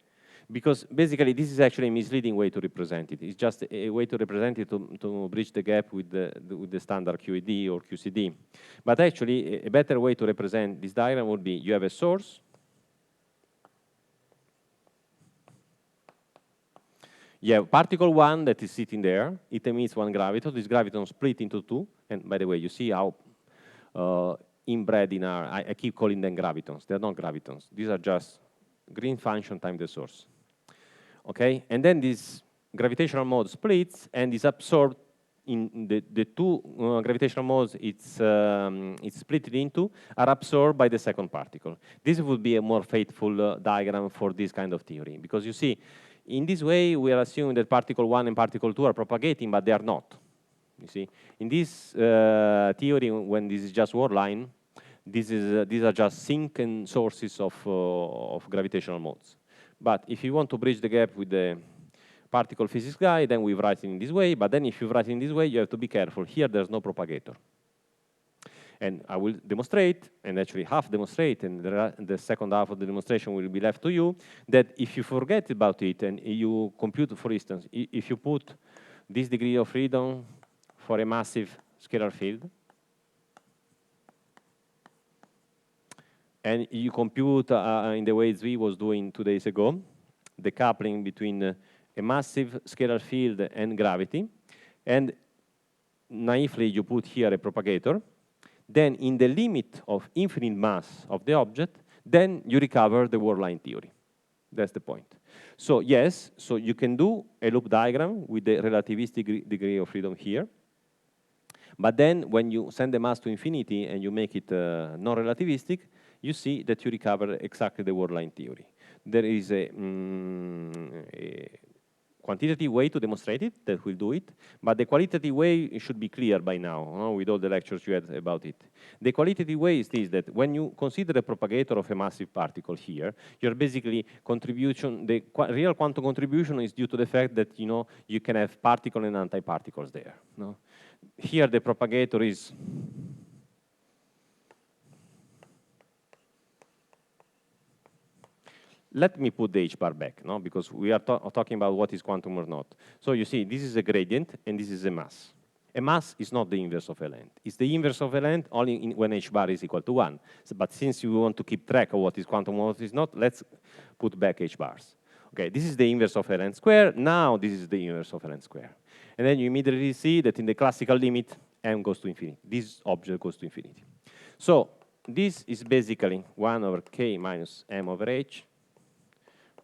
Because basically, this is actually a misleading way to represent it. It's just a way to represent it to bridge the gap with the standard QED or QCD. But actually, a better way to represent this diagram would be you have a source, you have particle 1 that is sitting there. It emits one graviton. This graviton split into 2. And by the way, you see how inbred in our, I keep calling them gravitons. They're not gravitons. These are just green function times the source. Okay? And then this gravitational mode splits and is absorbed in the two gravitational modes it's split into are absorbed by the second particle. This would be a more faithful diagram for this kind of theory, because you see, in this way we are assuming that particle 1 and particle 2 are propagating, but they are not. You see, in this theory, when this is just word line, these are just sink and sources of gravitational modes. But if you want to bridge the gap with the particle physics guy, then we write it in this way. But then if you write it in this way, you have to be careful. Here, there's no propagator. And I will demonstrate, and actually half demonstrate, and the second half of the demonstration will be left to you, that if you forget about it and you compute, for instance, if you put this degree of freedom for a massive scalar field, and you compute in the way Zvi was doing 2 days ago, the coupling between a massive scalar field and gravity, and naively you put here a propagator, then in the limit of infinite mass of the object, then you recover the word line theory. That's the point. So yes, so you can do a loop diagram with the relativistic degree of freedom here, but then when you send the mass to infinity and you make it non-relativistic, you see that you recover exactly the word line theory. There is a quantitative way to demonstrate it that will do it, but the qualitative way should be clear by now, with all the lectures you had about it. The qualitative way is this, that when you consider a propagator of a massive particle here, you're basically contribution, the real quantum contribution is due to the fact that you can have particle and antiparticles there. No? Here the propagator is let me put the h bar back, no? Because we are talking about what is quantum or not. So you see, this is a gradient, and this is a mass. A mass is not the inverse of a length. It's the inverse of a length only when h bar is equal to 1. So, but since you want to keep track of what is quantum and what is not, let's put back h bars. Okay, this is the inverse of a length square. Now this is the inverse of a length square. And then you immediately see that in the classical limit, m goes to infinity. This object goes to infinity. So this is basically 1 over k minus m over h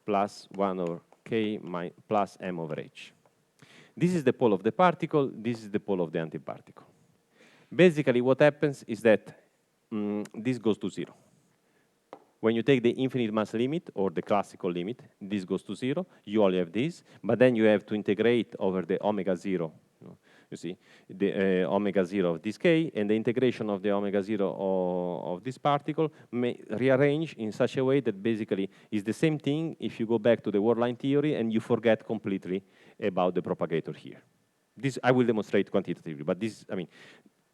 plus 1 over k plus m over h. This is the pole of the particle. This is the pole of the antiparticle. Basically, what happens is that this goes to 0. When you take the infinite mass limit, or the classical limit, this goes to 0. You only have this, but then you have to integrate over the omega 0. You see, the omega 0 of this k, and the integration of the omega 0 of this particle may rearrange in such a way that basically is the same thing if you go back to the word line theory and you forget completely about the propagator here. This I will demonstrate quantitatively, but this, I mean,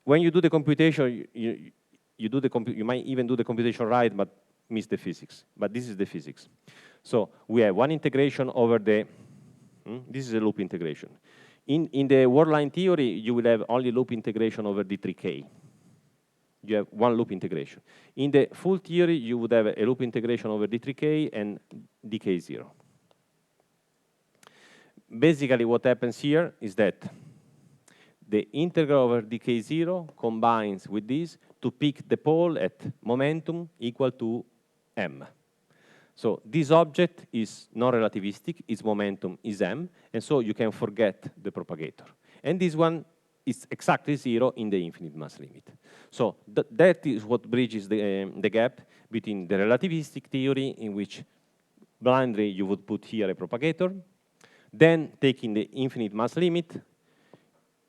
when you do the computation, you might even do the computation right, but miss the physics. But this is the physics. So we have one integration over the, this is a loop integration. In the word line theory, you will have only loop integration over d3k. You have one loop integration. In the full theory, you would have a loop integration over d3k and dk0. Basically, what happens here is that the integral over dk0 combines with this to pick the pole at momentum equal to m. So this object is non-relativistic, its momentum is m, and so you can forget the propagator. And this one is exactly 0 in the infinite mass limit. So that is what bridges the gap between the relativistic theory, in which blindly you would put here a propagator, then taking the infinite mass limit,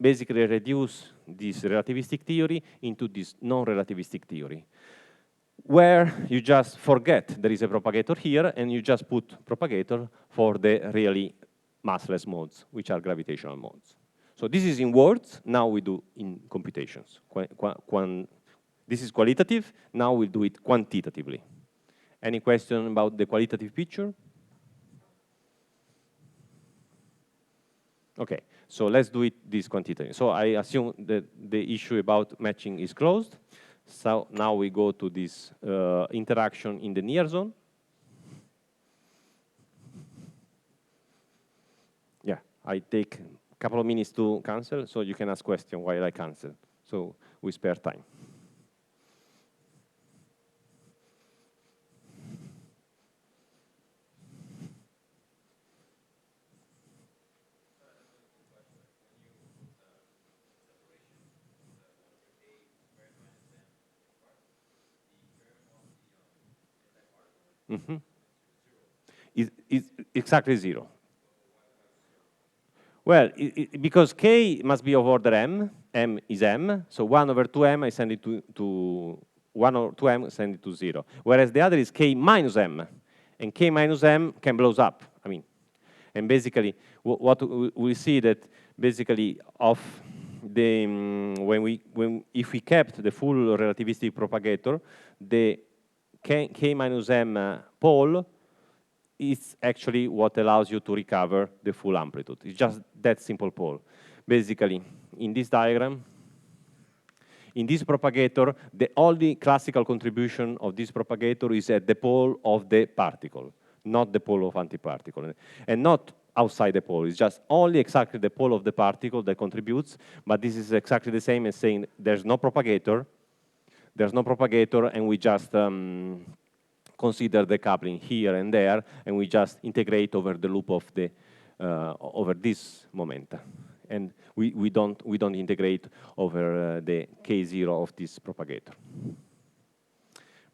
basically reduce this relativistic theory into this non-relativistic theory, where you just forget there is a propagator here, and you just put propagator for the really massless modes, which are gravitational modes. So this is in words, now we do in computations. This is qualitative, now we'll do it quantitatively. Any question about the qualitative picture? Okay, so let's do it this quantitatively. So I assume that the issue about matching is closed. So now we go to this interaction in the near zone. Yeah. I take a couple of minutes to cancel, so you can ask questions while I cancel. So we spare time. Mm-hmm. It's exactly 0. Well, because k must be of order m is m, so 1 over 2m I send it to 1 over 2m, send it to 0. Whereas the other is k minus m, and k minus m can blows up. I mean, and basically, what we see that basically of the if we kept the full relativistic propagator, the k minus m pole is actually what allows you to recover the full amplitude. It's just that simple pole. Basically, in this diagram, in this propagator, the only classical contribution of this propagator is at the pole of the particle, not the pole of antiparticle. And not outside the pole, it's just only exactly the pole of the particle that contributes, but this is exactly the same as saying there's no propagator, and we just consider the coupling here and there, and we just integrate over the loop of the over this momenta, and we don't integrate over the k0 of this propagator.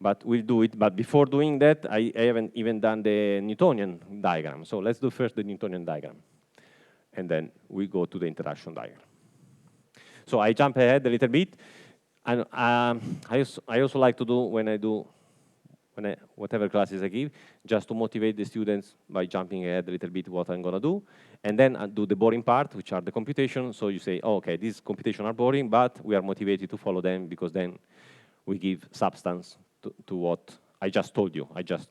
But we'll do it. But before doing that, I haven't even done the Newtonian diagram. So let's do first the Newtonian diagram, and then we go to the interaction diagram. So I jump ahead a little bit, and I also like to do whatever classes I give, just to motivate the students by jumping ahead a little bit what I'm going to do. And then I do the boring part, which are the computation. So you say, oh, okay, these computations are boring, but we are motivated to follow them because then we give substance to what I just told you. I just,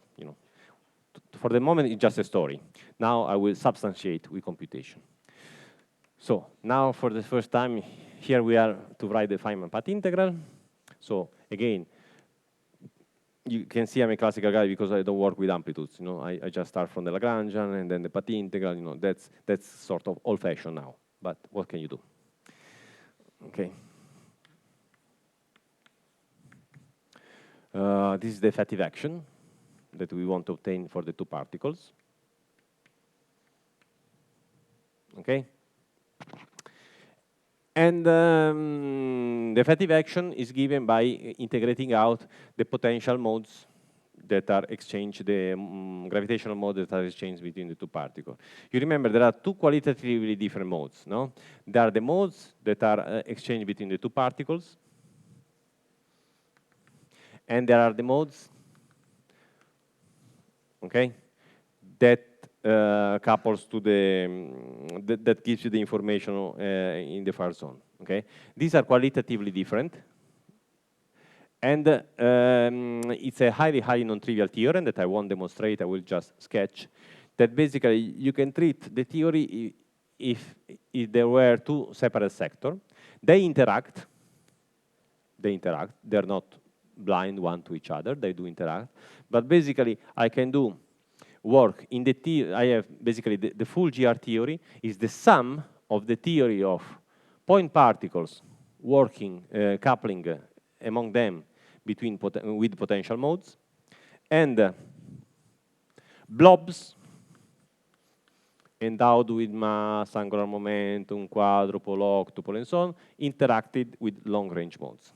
for the moment, it's just a story. Now I will substantiate with computation. So now for the first time, here we are to write the Feynman path integral. So again, you can see I'm a classical guy because I don't work with amplitudes. I just start from the Lagrangian and then the path integral. That's sort of old-fashioned now. But what can you do? Okay. This is the effective action that we want to obtain for the two particles. Okay. And the effective action is given by integrating out the potential modes that are exchanged, the gravitational modes that are exchanged between the two particles. You remember there are two qualitatively different modes, no? There are the modes that are exchanged between the two particles, and there are the modes, okay, that couples to that gives you the information in the far zone. Okay, these are qualitatively different, and it's a highly non-trivial theorem that I won't demonstrate. I will just sketch that basically you can treat the theory if there were two separate sectors. They interact. They're not blind one to each other. They do interact, but basically I can do work in the theory. I have basically the full GR theory is the sum of the theory of point particles working, coupling among them with potential modes, and blobs endowed with mass, angular momentum, quadrupole, octupole, and so on, interacted with long-range modes.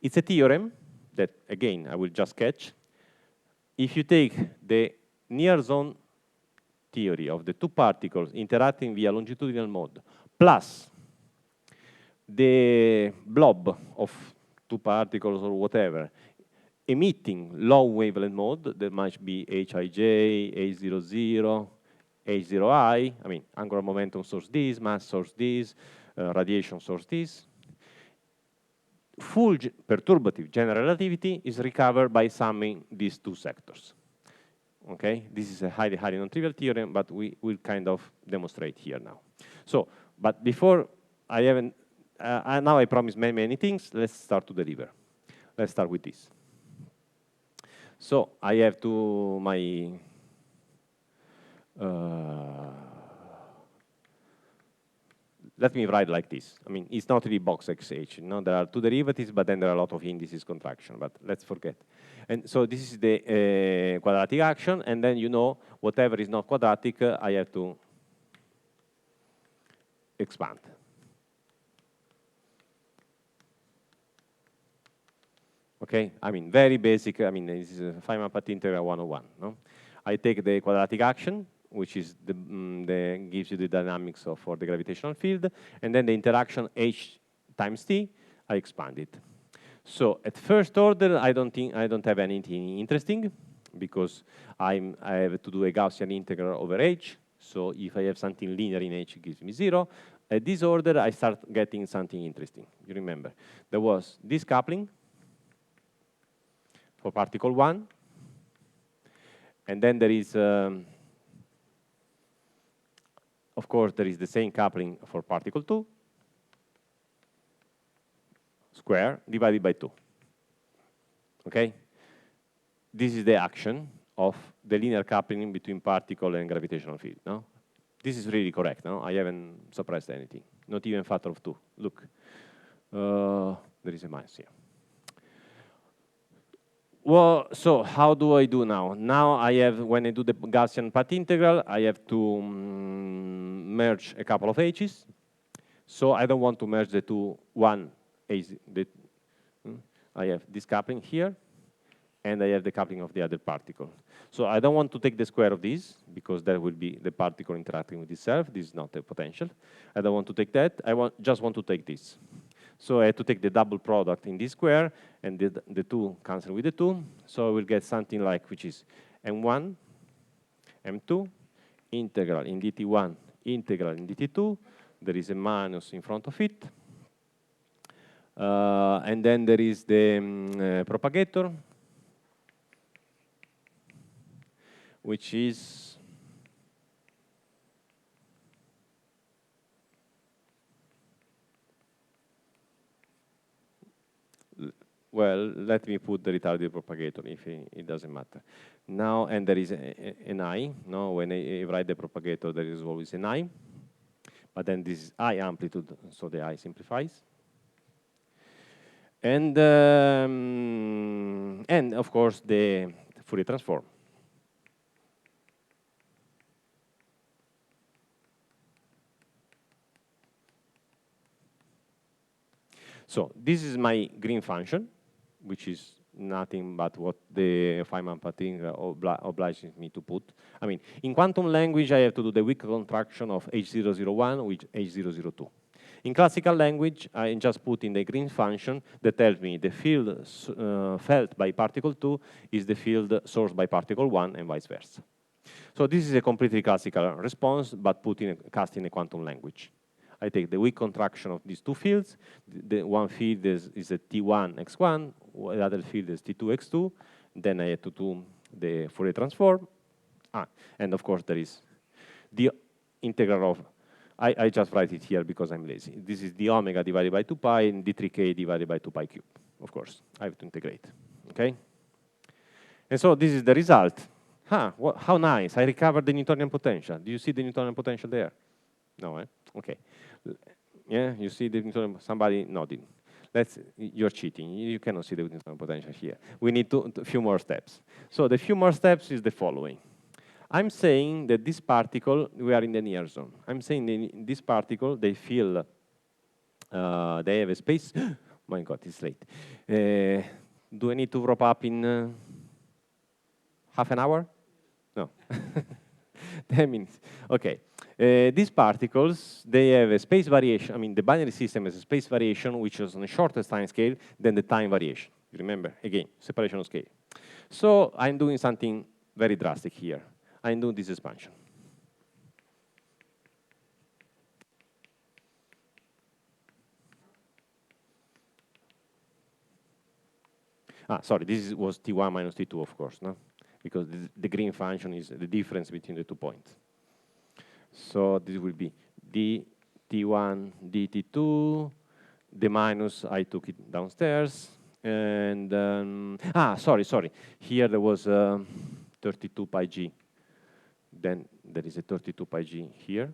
It's a theorem that, again, I will just sketch. If you take the near zone theory of the two particles interacting via longitudinal mode plus the blob of two particles or whatever emitting low wavelength mode, that might be Hij, A00, H0i, I mean, angular momentum source this, mass source this, radiation source this. Full perturbative general relativity is recovered by summing these two sectors. Okay, this is a highly non-trivial theorem, but we will kind of demonstrate here now. So, but before I haven't, now I promise many things. Let's start to deliver. Let's start with this. So I have to let me write like this. I mean, it's not really box XH. You know, there are two derivatives, but then there are a lot of indices contraction. But let's forget. And so this is the quadratic action, and then you know whatever is not quadratic, I have to expand. Okay, I mean, very basic. I mean, this is a Feynman path integral 101. No? I take the quadratic action, which is gives you the dynamics for the gravitational field, and then the interaction h times t, I expand it. So at first order, I don't have anything interesting because I have to do a Gaussian integral over h. So if I have something linear in h, it gives me 0. At this order, I start getting something interesting. You remember, there was this coupling for particle 1, and then there is, of course, there is the same coupling for particle 2, square divided by 2. Okay? This is the action of the linear coupling between particle and gravitational field. No? This is really correct. No? I haven't suppressed anything. Not even factor of 2. Look. There is a minus here. Well, so how do I do now? Now I have, when I do the Gaussian path integral, I have to merge a couple of h's. So I don't want to merge the two, one h. I have this coupling here, and I have the coupling of the other particle. So I don't want to take the square of this, because that will be the particle interacting with itself. This is not a potential. I don't want to take that. I just want to take this. So I have to take the double product in this square, and the 2 cancel with the 2. So I will get something like, which is m1, m2, integral in dt1, integral in dt2. There is a minus in front of it. And then there is the propagator, which is well, let me put the retarded propagator if it doesn't matter. Now, and there is an I. No, when I write the propagator, there is always an I. But then this is I amplitude, so the I simplifies. And of course, the Fourier transform. So this is my green function, which is nothing but what the Feynman path integral obliges me to put. I mean, in quantum language, I have to do the weak contraction of H001 with H002. In classical language, I just put in the green function that tells me the field felt by particle 2 is the field sourced by particle 1 and vice versa. So this is a completely classical response, but cast in a quantum language. I take the weak contraction of these two fields. The one field is a T1 x1, the other field is T2 x2. Then I have to do the Fourier transform. And of course, there is the integral of, I just write it here because I'm lazy. This is d omega divided by 2 pi and d3k divided by 2 pi cube. Of course, I have to integrate. Okay? And so this is the result. How nice. I recovered the Newtonian potential. Do you see the Newtonian potential there? No, eh? Okay. Yeah, you see the Newtonian, somebody nodding. You're cheating. You cannot see the Newtonian potential here. We need a few more steps. So the few more steps is the following. I'm saying that this particle, we are in the near zone. I'm saying in this particle, they feel, they have a space. My God, it's late. Do I need to wrap up in half an hour? No. 10 minutes. Okay. These particles, they have a space variation. I mean, the binary system has a space variation which is on a shorter time scale than the time variation. You remember? Again, separation of scale. So I'm doing something very drastic here. I'm doing this expansion. Sorry, this was T1 minus T2, of course, no? Because the green function is the difference between the 2 points. So this will be dt1, dt2, the minus, I took it downstairs. And, sorry. Here there was 32 pi g. Then there is a 32 pi g here.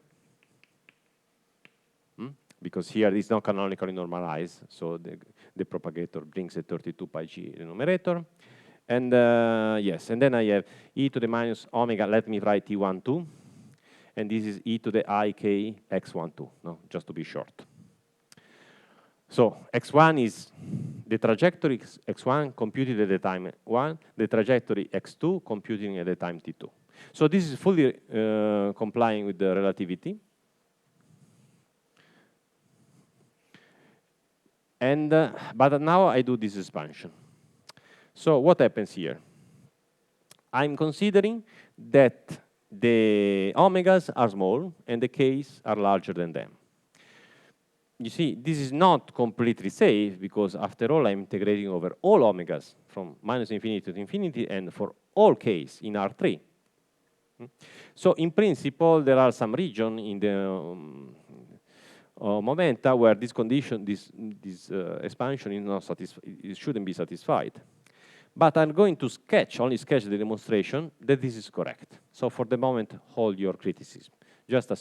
because here it's not canonically normalized, so the propagator brings a 32 pi g numerator. And yes, and then I have e to the minus omega, let me write t12, and this is e to the I k x12, no, just to be short. So x1 is the trajectory x1 computed at the time 1, the trajectory x2 computing at the time t2. So this is fully complying with the relativity. And but now I do this expansion. So what happens here? I'm considering that the omegas are small and the k's are larger than them. You see, this is not completely safe because after all, I'm integrating over all omegas from minus infinity to infinity and for all k's in R3. So in principle, there are some region in the momenta where this condition, this expansion is not it shouldn't be satisfied. But I'm going to only sketch the demonstration that this is correct. So for the moment, hold your criticism. Just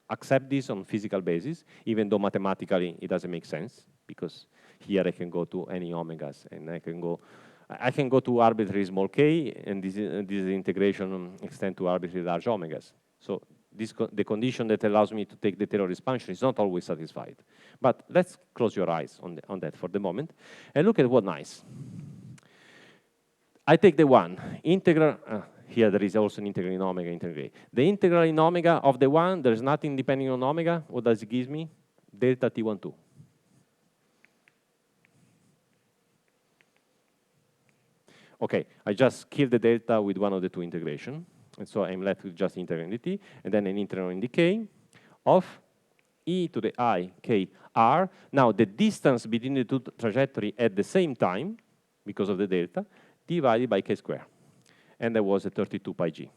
accept this on physical basis, even though mathematically it doesn't make sense, because here I can go to any omegas, and I can go to arbitrary small k, and this integration extend to arbitrary large omegas. So the condition that allows me to take the Taylor expansion is not always satisfied. But let's close your eyes on that for the moment, and look at what nice. I take the one, integral, here there is also an integral in omega integrate. The integral in omega of the one, there's nothing depending on omega. What does it give me? Delta T12. Okay, I just kill the delta with one of the two integration. And so I'm left with just integral in dt, and then an integral in decay of e to the I k r. Now the distance between the two trajectory at the same time, because of the delta, divided by k squared. And there was a 32 pi g.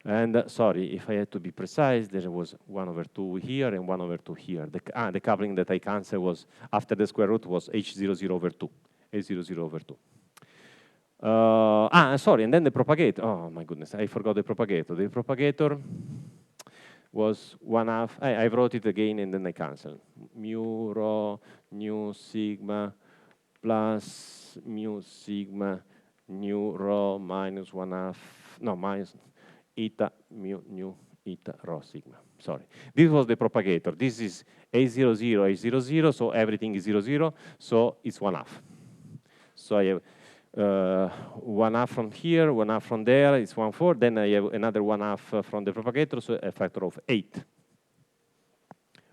And sorry, if I had to be precise, there was 1 over 2 here and 1 over 2 here. The coupling that I canceled was, after the square root, was h00 over 2. h00 over 2. Sorry, and then the propagator. Oh, my goodness, I forgot the propagator. The propagator was 1/2. I wrote it again, and then I canceled. Mu rho, nu sigma, plus mu sigma, nu rho minus 1/2, no, minus eta mu nu eta rho sigma. Sorry. This was the propagator. This is A00, A00, so everything is 0, 0, so it's 1/2. So I have 1/2 from here, 1/2 from there, it's 1/4, then I have another 1/2 from the propagator, so a factor of 8.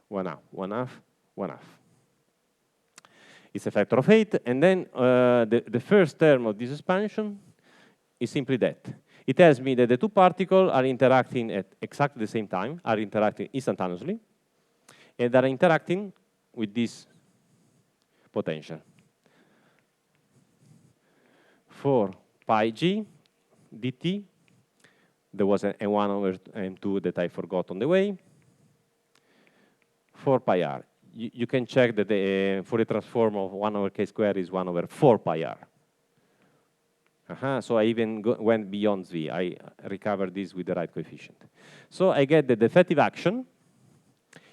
1/2, 1/2, 1/2. It's a factor of 8, and then the first term of this expansion is simply that. It tells me that the two particles are interacting at exactly the same time, are interacting instantaneously, and are interacting with this potential. 4 pi g dt, there was a 1 over m2 that I forgot on the way, 4 pi r. You can check that the Fourier transform of 1 over k squared is 1 over 4 pi r. So I even went beyond z. I recovered this with the right coefficient. So I get that the effective action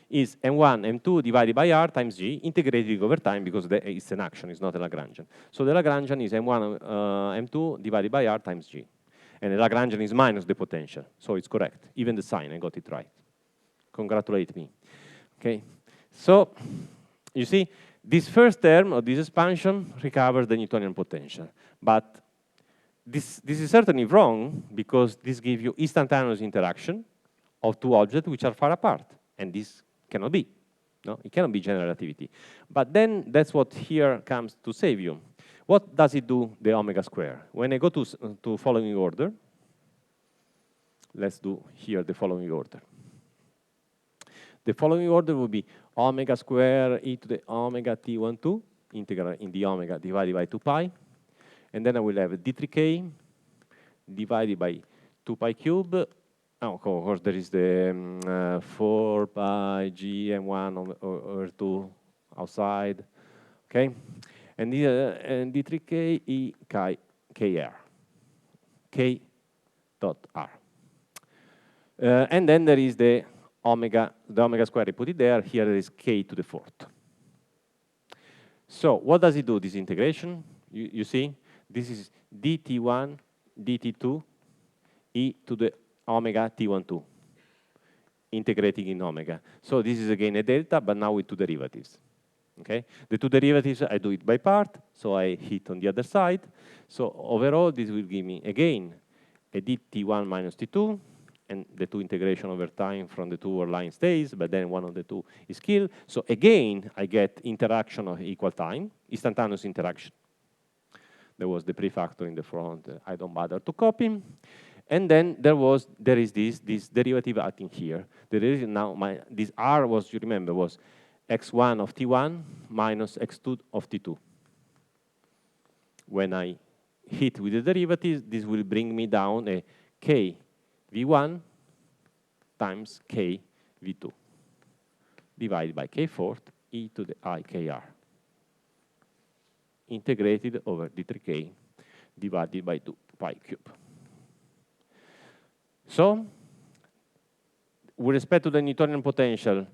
is m1, m2 divided by r times g, integrated over time because it's an action, it's not a Lagrangian. So the Lagrangian is m1, m2 divided by r times g. And the Lagrangian is minus the potential, so it's correct. Even the sign, I got it right. Congratulate me. Okay. So, you see, this first term of this expansion recovers the Newtonian potential. But this is certainly wrong because this gives you instantaneous interaction of two objects which are far apart. And this cannot be. No, it cannot be general relativity. But then that's what here comes to save you. What does it do, the omega square? When I go to following order, let's do here the following order. The following order will be omega square e to the omega t12, integral in the omega divided by 2 pi. And then I will have d3k divided by 2 pi cube. Oh, of course, there is the 4 pi g m1 over 2 outside. Okay? And d3k e kr. K dot r. And then there is the omega, the omega square, I put it there. Here there is k to the fourth. So what does it do, this integration? You see, this is dt1, dt2, e to the omega t12, integrating in omega. So this is again a delta, but now with two derivatives. Okay, the two derivatives, I do it by part, so I hit on the other side. So overall, this will give me again a dt1 minus t2, and the two integration over time from the two line stays, but then one of the two is killed. So again, I get interaction of equal time, instantaneous interaction. There was the prefactor in the front, I don't bother to copy. And then there is this derivative acting here. The derivative now, this r was, you remember, was x1 of t1 minus x2 of t2. When I hit with the derivatives, this will bring me down a k v1 times k v2 divided by k fourth e to the I kr, integrated over d3k divided by 2 pi cube. So, with respect to the Newtonian potential,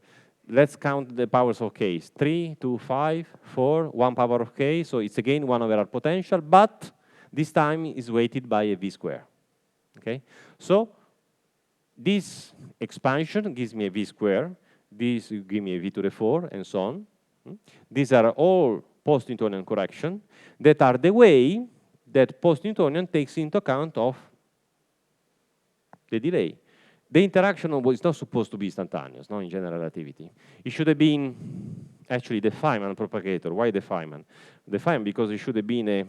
let's count the powers of k. 3, 2, 5, 4, 1 power of k, so it's again 1 over r potential, but this time is weighted by a v square. Okay? So, this expansion gives me a v square, this will give me a v to the 4, and so on. These are all post-Newtonian correction that are the way that post-Newtonian takes into account of the delay. The interaction is not supposed to be instantaneous, no, in general relativity. It should have been actually the Feynman propagator. Why the Feynman? The Feynman because it should have been a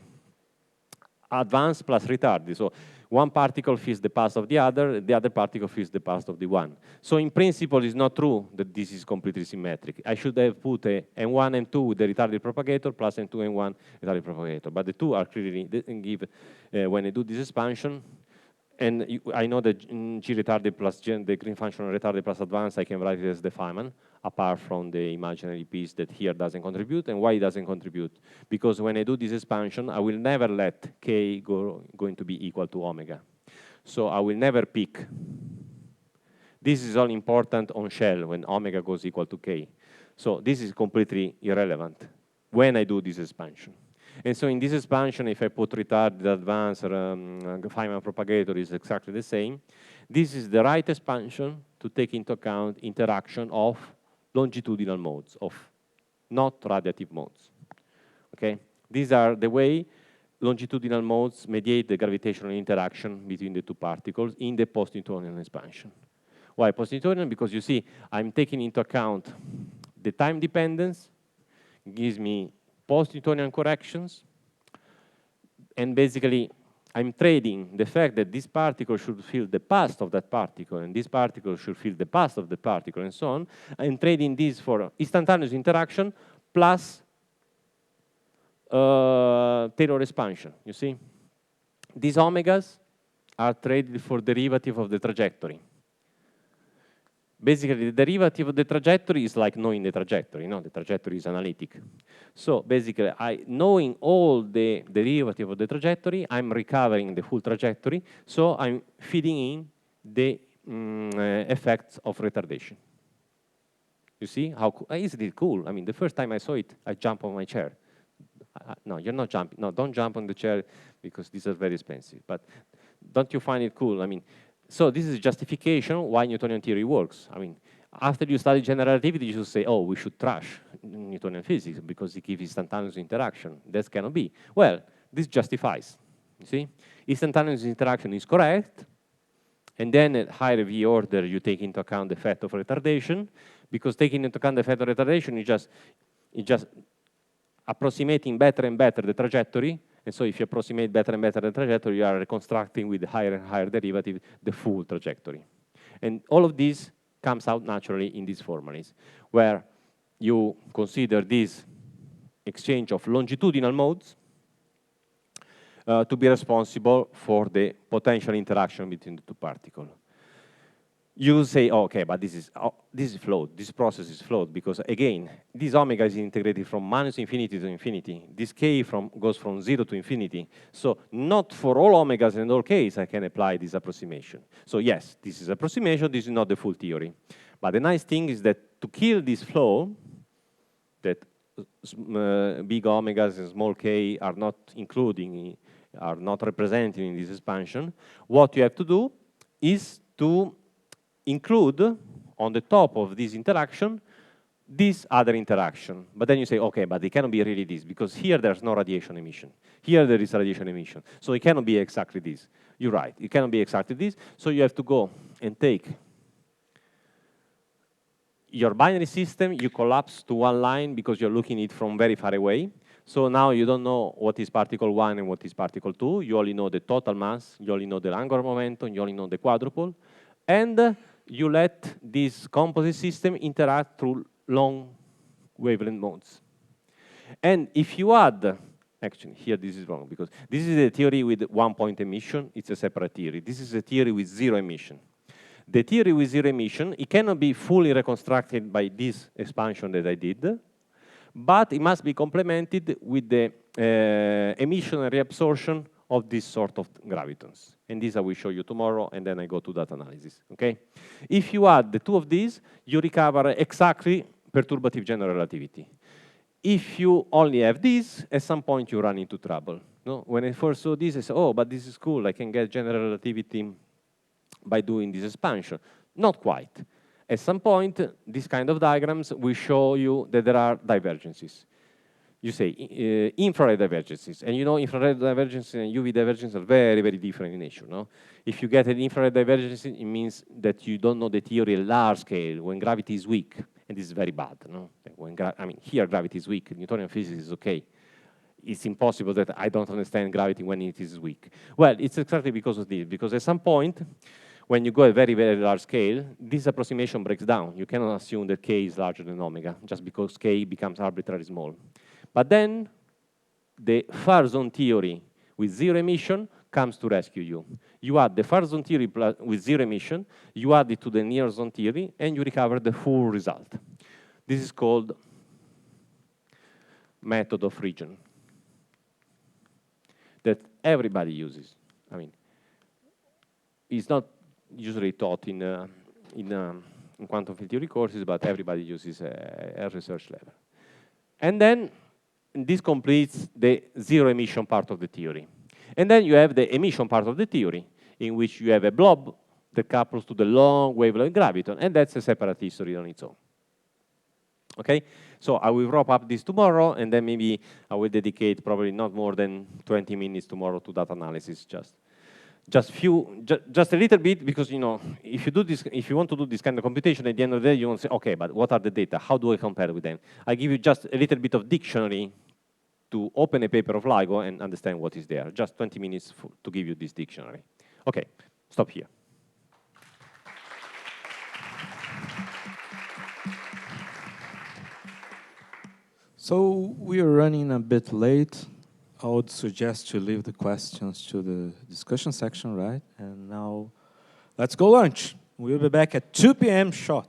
advance plus retarded. So one particle fills the path of the other particle fills the path of the one. So in principle, it's not true that this is completely symmetric. I should have put a n1, n2 with the retarded propagator plus n2, n1 retarded propagator. But the two are clearly give, when I do this expansion, and I know that G retarded plus the green functional retarded plus advanced, I can write it as the Feynman, apart from the imaginary piece that here doesn't contribute. And why it doesn't contribute? Because when I do this expansion, I will never let k going to be equal to omega. So I will never pick. This is all important on shell when omega goes equal to k. So this is completely irrelevant when I do this expansion. And so in this expansion, if I put retarded, advanced, Feynman propagator is exactly the same. This is the right expansion to take into account interaction of longitudinal modes, of not radiative modes. Okay? These are the way longitudinal modes mediate the gravitational interaction between the two particles in the post-Newtonian expansion. Why post-Newtonian? Because you see, I'm taking into account the time dependence, gives me post-Newtonian corrections, and basically I'm trading the fact that this particle should fill the path of that particle and this particle should fill the path of the particle and so on. I'm trading this for instantaneous interaction plus Taylor expansion, you see? These omegas are traded for derivative of the trajectory. Basically, the derivative of the trajectory is like knowing the trajectory. The trajectory is analytic. So basically, knowing all the derivative of the trajectory, I'm recovering the full trajectory. So I'm feeding in the effects of retardation. You see how isn't it cool? I mean, the first time I saw it, I jumped on my chair. No, you're not jumping. No, don't jump on the chair because these are very expensive. But don't you find it cool? I mean. So this is justification why Newtonian theory works. I mean, after you study general relativity, you should say, oh, we should trash Newtonian physics because it gives instantaneous interaction. That cannot be. Well, this justifies, you see? Instantaneous interaction is correct, and then at higher V order, you take into account the effect of retardation, because taking into account the effect of retardation is just approximating better and better the trajectory. And so if you approximate better and better the trajectory, you are reconstructing with higher and higher derivative the full trajectory. And all of this comes out naturally in these formulas, where you consider this exchange of longitudinal modes to be responsible for the potential interaction between the two particles. you say, oh, okay, but this is flawed. This process is flawed because, again, this omega is integrated from minus infinity to infinity. This k goes from 0 to infinity. So not for all omegas and all k's I can apply this approximation. So yes, this is approximation. This is not the full theory. But the nice thing is that to kill this flaw, that big omegas and small k are not including, are not represented in this expansion, what you have to do is to include on the top of this interaction this other interaction. But then you say, okay, but it cannot be really this, because here there's no radiation emission. Here there is radiation emission. So it cannot be exactly this. You're right, it cannot be exactly this. So you have to go and take your binary system, you collapse to one line because you're looking at it from very far away. So now you don't know what is particle 1 and what is particle 2. You only know the total mass, you only know the angular momentum, you only know the quadrupole. And you let this composite system interact through long wavelength modes. And if you add, actually here this is wrong because this is a theory with 1 point emission, it's a separate theory. This is a theory with 0 emission. The theory with 0 emission, it cannot be fully reconstructed by this expansion that I did, but it must be complemented with the emission and reabsorption of this sort of gravitons. And this I will show you tomorrow, and then I go to data analysis, okay? If you add the two of these, you recover exactly perturbative general relativity. If you only have this, at some point you run into trouble. No? When I first saw this, I said, oh, but this is cool, I can get general relativity by doing this expansion. Not quite. At some point, these kind of diagrams will show you that there are divergences. You say infrared divergences, and you know infrared divergences and UV divergences are very, very different in nature. No? If you get an infrared divergence, it means that you don't know the theory at large scale when gravity is weak, and this is very bad. No? When I mean, here gravity is weak, Newtonian physics is okay. It's impossible that I don't understand gravity when it is weak. Well, it's exactly because of this, because at some point, when you go at very, very large scale, this approximation breaks down. You cannot assume that k is larger than omega, just because k becomes arbitrarily small. But then the far zone theory with 0 emission comes to rescue you. You add the far zone theory with 0 emission, you add it to the near zone theory, and you recover the full result. This is called method of region that everybody uses. I mean, it's not usually taught in quantum field theory courses, but everybody uses a research level. And then this completes the 0 emission part of the theory. And then you have the emission part of the theory, in which you have a blob that couples to the long wavelength graviton, and that's a separate history on its own. Okay? So I will wrap up this tomorrow, and then maybe I will dedicate probably not more than 20 minutes tomorrow to data analysis, just a little bit, because you know, if you do this, if you want to do this kind of computation, at the end of the day, you want to say, okay, but what are the data? How do I compare with them? I give you just a little bit of dictionary to open a paper of LIGO and understand what is there. Just 20 minutes to give you this dictionary. Okay, stop here. So we are running a bit late. I would suggest to leave the questions to the discussion section, right? And now, let's go lunch. We'll be back at 2 p.m. sharp.